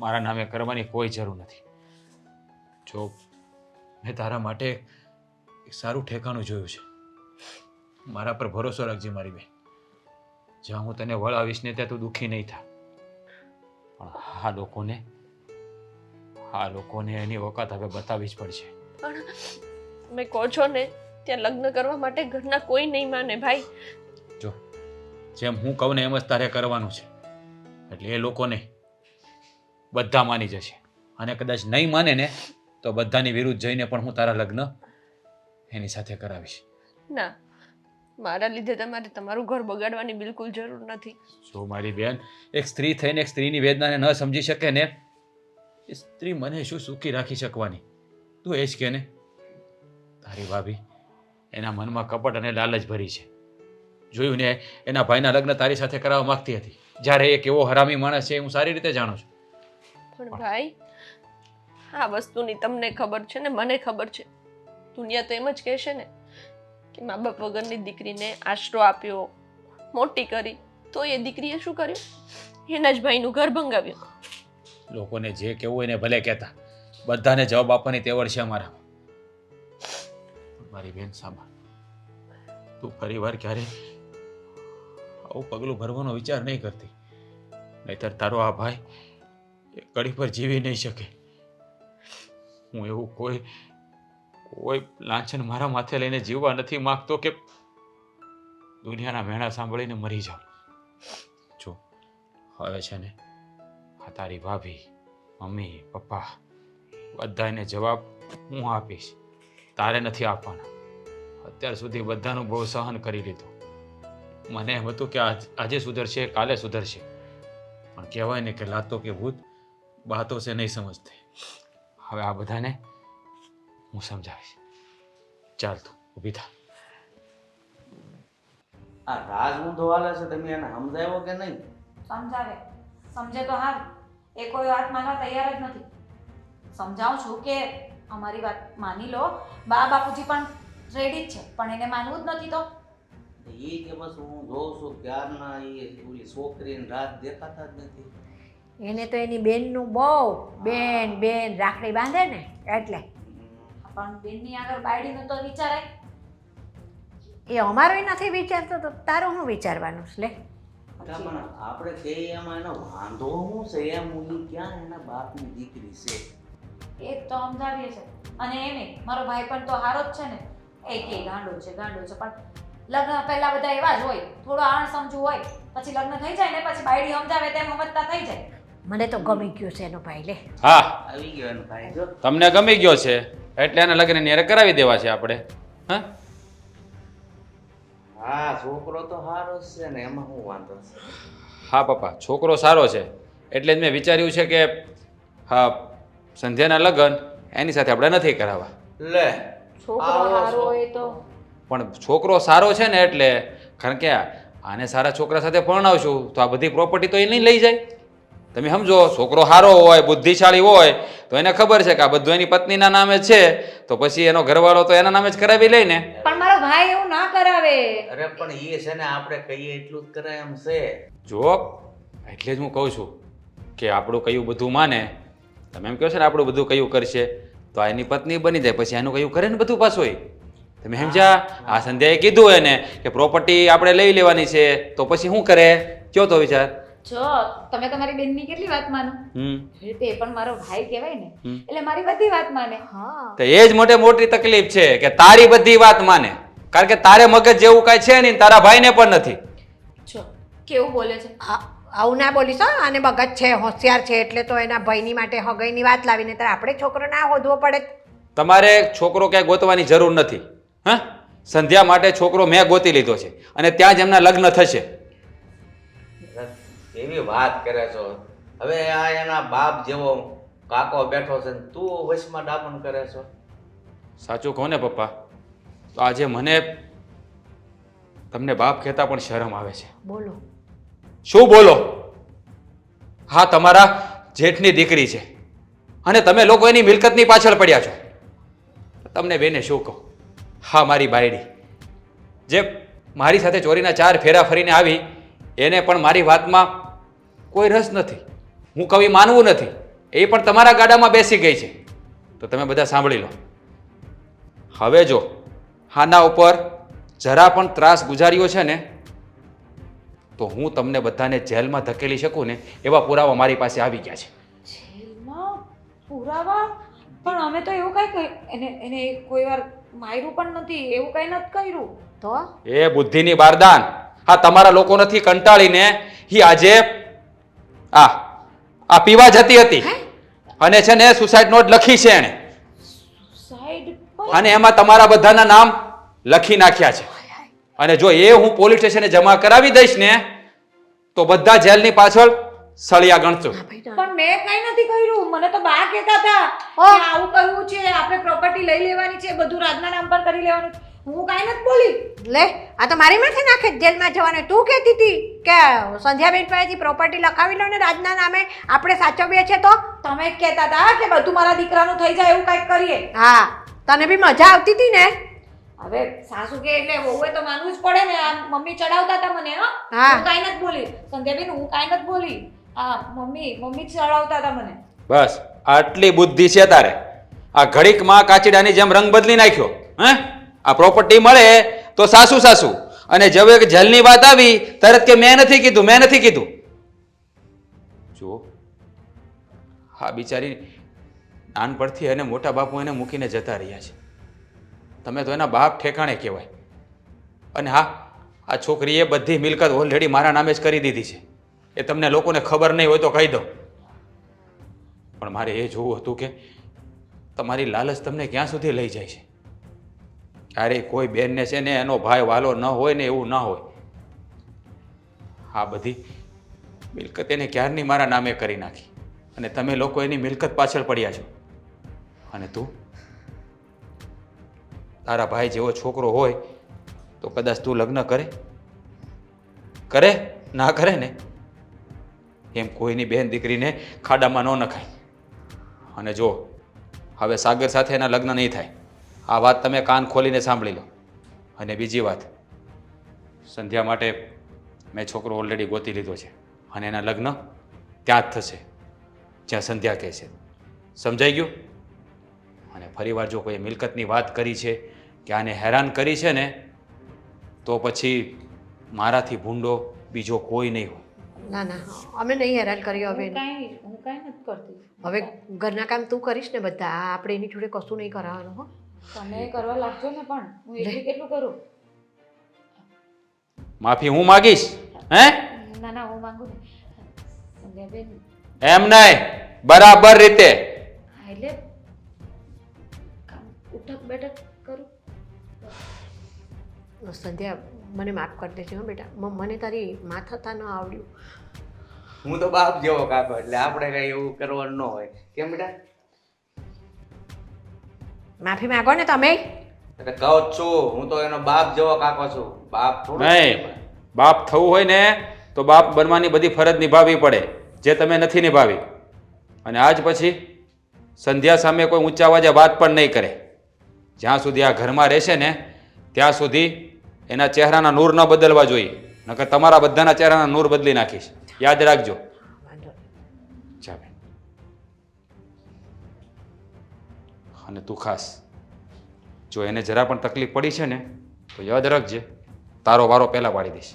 S4: મારા નામે કરવાની કોઈ જરૂર નથી. જો મેં તારા માટે એક સારું ઠેકાણું જોયું છે, મારા પર ભરોસો રાખજે મારી બેન. જ્યાં હું તને વળાવીશ ને ત્યાં તું દુઃખી નહીં થા. પણ આ લોકોને એની ઓકાત હવે બતાવવી જ પડશે.
S2: પણ તમે કહો છો ને ત્યાં લગ્ન કરવા માટે ઘરના કોઈ નહીં માને ભાઈ.
S4: જો જેમ હું કહું ને એમ જ તારે કરવાનું છે. એટલે એ લોકોને બધા માની જશે, અને કદાચ નહીં માને ને તો બધાની વિરુદ્ધ જઈને પણ હું તારા લગ્ન એની સાથે કરાવીશ.
S2: ના, મારા લીધે તમારે તમારું ઘર બગાડવાની બિલકુલ જરૂર નથી.
S4: જો મારી બેન, એક સ્ત્રી થઈને એક સ્ત્રીની વેદનાને ન સમજી શકે ને એ સ્ત્રી મને શું સુખી રાખી શકવાની? તું એ જ કે ને. તારી ભાભી એના મનમાં કપટ અને લાલચ ભરી છે. જોયું ને, એના ભાઈના લગ્ન તારી સાથે કરાવવા માંગતી હતી. જ્યારે એક એવો હરામી માણસ છે હું સારી રીતે જાણું છું.
S2: પણ ભાઈ, આ વસ્તુની તમને ખબર છે ને મને ખબર છે. દુનિયા તો એમ જ કહેશે ને કે મા બાપ વગરની દીકરીને આશરો આપ્યો, મોટી કરી, તો એ દીકરીએ શું કર્યું? એના જ ભાઈનું ઘર ભંગાવ્યું.
S4: લોકોને જે કહેવું એને ભલે કહેતા, બધાને જવાબ આપવાની તેવડ છે અમારામાં. મારી બેન સાંભળ, તું ફરીવાર ક્યારે આવું પગલું ભરવાનો વિચાર નહીં કરતી, નહીતર તારો આ ભાઈ એક કડી પર જીવી નહીં શકે. હું એવું કોઈ લાંછન મારા માથે લઈને જીવવા નથી માંગતો કે દુનિયાના મેણા સાંભળીને મરી જાઉં. જો હવે છે ને, આ તારી ભાભી, મમ્મી, પપ્પા બધાને જવાબ હું આપીશ, તારે નથી આપવાના. અત્યાર સુધી બધાનું બહુ સહન કરી લીધું. મને એમ હતું કે આજે સુધરશે, કાલે સુધરશે, પણ કહેવાય ને કે લાતો કે ભૂત બાતો છે નહીં સમજતે. હવે આ બધાને હું સમજાવીશ. ચાલ તું ઊભી થા.
S6: આ રાજ ઊંધો હાલે છે, તમે એને સમજાવ્યો કે નહીં?
S5: સમજાવે, સમજે તો હારું. એ કોઈ વાત માનવા તૈયાર જ નથી. સમજાવું છું કે અમારી વાત માની લો. બા બાપુજી પણ રેડી જ છે, પણ એને માનવું જ નથી. તો
S6: એ કે બસ હું જોઉં છું ક્યારના એ ઓલી છોકરીને રાત દેખાતા જ નથી.
S1: એને તો એની બેનનું બહુ બેન રાખડી બાંધે ને એટલે.
S5: પણ બેનની આગળ બાયડીનું તો વિચારાય.
S1: એ અમારોય નથી વિચારતો તો તારું શું વિચારવાનું છે લે?
S6: પણ આપણે કહીએ એમાં એનો વાંધો શું છે? એમ હું ક્યાં એના બાપની દીકરી છે.
S5: એ જ તો સમજાવીએ છે. અને એમે મારો ભાઈ પણ તો હારો જ છે ને. એ કે ગાંડો છે પણ લગ્ન પહેલા બધા એવા જ હોય, થોડો આણ સમજુ હોય, પછી લગ્ન થઈ જાય ને પછી બાયડી સમજાવે તેમ સમજતા થઈ જાય.
S1: મને તો ગમી ગયો છે એનો ભાઈ લે.
S4: હા,
S6: આવી ગયો એનો ભાઈ. જો
S4: તમને ગમી ગયો છે એટલે એના લગ્ન ન્યારે કરાવી દેવા છે આપણે. હા
S6: હા, છોકરો તો સારો જ છે ને, એમાં શું વાંધો છે?
S4: હા પપ્પા, છોકરો સારો છે એટલે જ મેં વિચાર્યું છે કે હા, સંધ્યાના લગ્ન એની સાથે આપણે નથી કરાવવા.
S6: લે,
S5: છોકરો હારો હોય તો
S4: પણ છોકરો સારો છે ને એટલે, કારણ કે આને સારા છોકરા સાથે પરણાવશું તો આ બધી પ્રોપર્ટી તો એ નહીં લઈ જાય. તમે સમજો, છોકરો સારો હોય, બુદ્ધિશાળી હોય તો એને ખબર છે કે આ બધું એની પત્નીના નામે છે, તો પછી એનો ઘરવાળો તો એના નામે જ કરાવી લે ને.
S5: પણ મારો ભાઈ એવું ના કરાવે.
S6: અરે પણ એ છે ને, આપણે કહીએ એટલું જ કરે એમ છે.
S4: જો એટલે જ હું કહું છું કે આપણું કયું બધું માને. તમે એમ કહો છો ને આપણું બધું કયું કરશે, તો આ એની પત્ની બની જાય પછી એનું કયું કરે ને બધું પાછું. તમે સમજ્યા? આ સંધ્યાએ કીધું એને કે પ્રોપર્ટી આપણે લઈ લેવાની છે, તો પછી શું કરે? કયો તો વિચાર.
S3: જો તમે તમારી બેનની કેટલી વાત માનો એ રીતે એ પણ મારો ભાઈ કહેવાય ને એટલે મારી બધી વાત માને.
S1: હા
S4: તો એ જ મોટી તકલીફ છે કે તારી બધી વાત માને, કારણ કે તારે મગજ જેવું કાંઈ છે નહીં, તારા ભાઈને પણ નથી.
S2: જો કેવું બોલે છે.
S1: આવું ના બોલીશ હો. આને મગજ છે, હોશિયાર છે એટલે તો એના ભાઈની માટે હગાઈની વાત લાવીને ત્યારે આપણે છોકરો ના હોદવો પડે.
S4: તમારે છોકરો ક્યાંય ગોતવાની જરૂર નથી. હા, સંધ્યા માટે છોકરો મેં ગોતી લીધો છે અને ત્યાં જ એમના લગ્ન થશે.
S6: એવી વાત કરે છો. હવે આ એના બાપ જેવો કાકો બેઠો છે ને તું વશમાં ડાપણ કરે છો.
S4: સાચું કહો ને પપ્પા, તો આજે મને તમને બાપ કહેતા પણ શરમ આવે છે.
S1: બોલો.
S4: શું બોલો? હા, તમારા જેઠની દીકરી છે અને તમે લોકો એની મિલકતની પાછળ પડ્યા છો. તમને બેને શું કહું? હા, મારી બાયડી જે મારી સાથે ચોરીના 4 ફેરા ફરીને આવી, એને પણ મારી વાતમાં કોઈ રસ નથી. હું કવિ માનવું નથી. એ પણ તમારા ગાડામાં બેસી ગઈ છે. તો તમે બધા સાંભળી લો. હવે જો આના ઉપર જરા પણ ત્રાસ ગુજાર્યો છે ને તો હું તમને બધાને જેલમાં ધકેલી શકું ને એવા પુરાવા મારી પાસે આવી ગયા છે.
S3: જેલમાં પુરાવા? પણ અમે તો એવું કઈ એને કોઈ વાર માર્યું પણ નથી, એવું કઈ નથી કર્યું.
S1: તો
S4: એ બુદ્ધિની બારદાન. હા, તમારા લોકો નથી કંટાળીને ઈ આજે આ પીવા જતી હતી અને છે ને સુસાઇડ નોટ લખી છે એણે,
S3: સાઈડ
S4: અને એમાં તમારા બધાના નામ લખી નાખ્યા છે. અને જો એ હું પોલીસ સ્ટેશને જમા કરાવી દઈશ ને તો બધા જેલની પાછળ સળિયા ગણશું.
S3: પણ મેં કઈ નથી કર્યું. મને તો બા કહેતા હતા કે આવું કરવું છે, આપણે પ્રોપર્ટી લઈ લેવાની છે, બધું રાજના નામ પર કરી લેવાનું છે. હું કઈ નથી બોલી.
S1: લે, આ તો મારી માથે નાખે જેલમાં જવાનું. તું કહેતી હતી કે સંધ્યાબેન પાસેથી પ્રોપર્ટી લખાવી લો ને રાજના નામે આપણે સાચવીએ છે તો.
S3: તમે જ કહેતા હતા કે બધું મારા દીકરાનું થઈ જાય એવું કંઈક કરીએ.
S1: હા, તને બી મજા આવતી હતી ને.
S3: હવે સાસુ કે એટલે વહુએ તો માનવું જ પડે ને. આ મમ્મી ચડાવતા હતા મને.
S1: હા.
S3: હું કાંઈ નથી બોલી. સંધ્યાબેન હું કાંઈ નથી બોલી. મમ્મી જ ચડાવતા હતા મને.
S4: બસ આટલી બુદ્ધિ છે તારે? આ ઘડીકમાં કાચીડાની જેમ રંગ બદલી નાખ્યો. હે, આ પ્રોપર્ટી મળે તો સાસુ સાસુ, અને જેવે જેલની વાત આવી તરત કે મેં નથી કીધું. જો હા, બિચારી નાનપણથી એને મોટા બાપુ એને મૂકીને જતા રહ્યા છે. તમે તો એના બાપ ઠેકાણે કહેવાય. અને હા, આ છોકરીએ બધી મિલકત ઓલરેડી મારા નામે જ કરી દીધી છે. એ તમને લોકોને ખબર નહીં હોય તો કહી દઉં. પણ મારે એ જોવું હતું કે તમારી લાલચ તમને ક્યાં સુધી લઈ જાય છે. ક્યારેય કોઈ બેનને છે ને એનો ભાઈ વાલો ન હોય ને એવું ન હોય. આ બધી મિલકત એને ક્યારની મારા નામે કરી નાખી અને તમે લોકો એની મિલકત પાછળ પડ્યા છો. અને તું, તારા ભાઈ જેવો છોકરો હોય તો કદાચ તું લગ્ન કરે ના કરે ને એમ કોઈની બેન દીકરીને ખાડામાં ન નખાય. અને જો હવે સાગર સાથે એના લગ્ન નહીં થાય. આ વાત તમે કાન ખોલીને સાંભળી લો. અને બીજી વાત, સંધ્યા માટે મેં છોકરો ઓલરેડી ગોતી લીધો છે અને એના લગ્ન ત્યાં જ થશે જ્યાં સંધ્યા કહે છે. સમજાઈ ગયું? અને ફરીવાર જો કોઈ મિલકતની વાત કરી છે કે આને હેરાન કરી છે ને તો પછી મારાથી ભૂંડો બીજો કોઈ નહીં હોય.
S1: ના ના, અમે નહીં હેરાન કર્યો હવે.
S3: હું કાંઈ નથી કરતી.
S1: હવે ઘરના કામ તું કરીશ ને બધા. આ આપણે એની જોડે કશું નહીં કરાવવાનું હો.
S3: તમે કરવા લાગજો ને. પણ હું એટલું કેટલું કરું?
S4: માફી હું માગીશ. હે,
S3: ના હું માંગુ ને. સંધ્યાબેન
S4: એમ નહીં, બરાબર રીતે.
S3: એટલે ઉઠક બેઠક કરું.
S1: સંધ્યા, મને માફ કરી દેજો હો બેટા. મને તારી માં થતા ન આવડ્યું.
S6: હું તો બાપ જેવો કાકો એટલે આપણે કઈ એવું કરવાનું ન હોય. કેમ બેટા?
S1: માફી માંગો ને તમે.
S6: એટલે કહું જ છું, હું તો એનો બાપ જેવો કાકો છું. બાપ થોડું
S4: નહીં, બાપ થવું હોય ને તો બાપ બનવાની બધી ફરજ નિભાવવી પડે જે તમે નથી નિભાવી. અને આજ પછી સંધ્યા સામે કોઈ ઊંચા અવાજે વાત પણ નહીં કરે. જ્યાં સુધી આ ઘરમાં રહેશે ને ત્યાં સુધી એના ચહેરાના નૂર ન બદલવા જોઈએ, નકર તમારા બધાના ચહેરાના નૂર બદલી નાખીશ. યાદ રાખજો.
S1: વાંધો
S4: ચાલે. અને તું ખાસ જો એને જરા પણ તકલીફ પડી છે ને તો યાદ રાખજે, તારો વારો પહેલા પાડી દઈશ.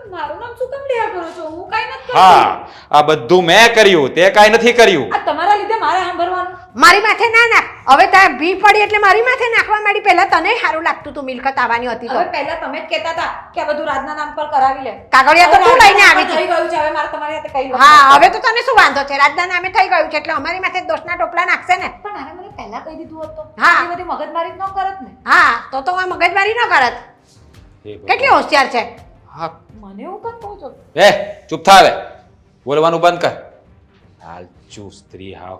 S3: પણ મારું નામ શું કેમ લેવા કરો છો? હું કાંઈ નથી કરતી.
S8: હા આ બધું મેં કર્યું, તે કાંઈ નથી કર્યું.
S3: આ તમારા લીધે મારે સાંભળવાનું.
S1: મારી માથે ના નાખ. હવે ત્યાં ભી પડી એટલે મારી માથે નાખવા માંડી. પહેલા તને સારું લાગતું તું મિલકત આવવાની હતી તો.
S3: હવે પહેલા તમે જ કહેતા હતા કે આ બધું રાજના નામ પર કરાવી લે.
S1: કાગળિયા તો તું લઈને આવી
S3: થઈ
S1: હતી.
S3: ગયું છે, હવે મારે તમારી સાથે કઈ
S1: હા હવે તો તને શું વાંધો છે? રાજના નામે થઈ ગયું છે એટલે અમારી માથે દોષના ટોપલા નાખશે ને.
S3: પણ આને મને પહેલા કહી દીધું હોત તો
S1: હા.
S3: એ બધી મગજમારી જ ન કરત ને.
S1: હા તો આ મગજમારી ન કરત.
S8: હે ભગવાન.
S1: કેટલી હોશિયાર છે.
S8: હા
S3: મને એવું કઈ કહો છો?
S8: એ ચૂપ થા હવે, બોલવાનું બંધ કર. હાલચું સ્ત્રી હાવ.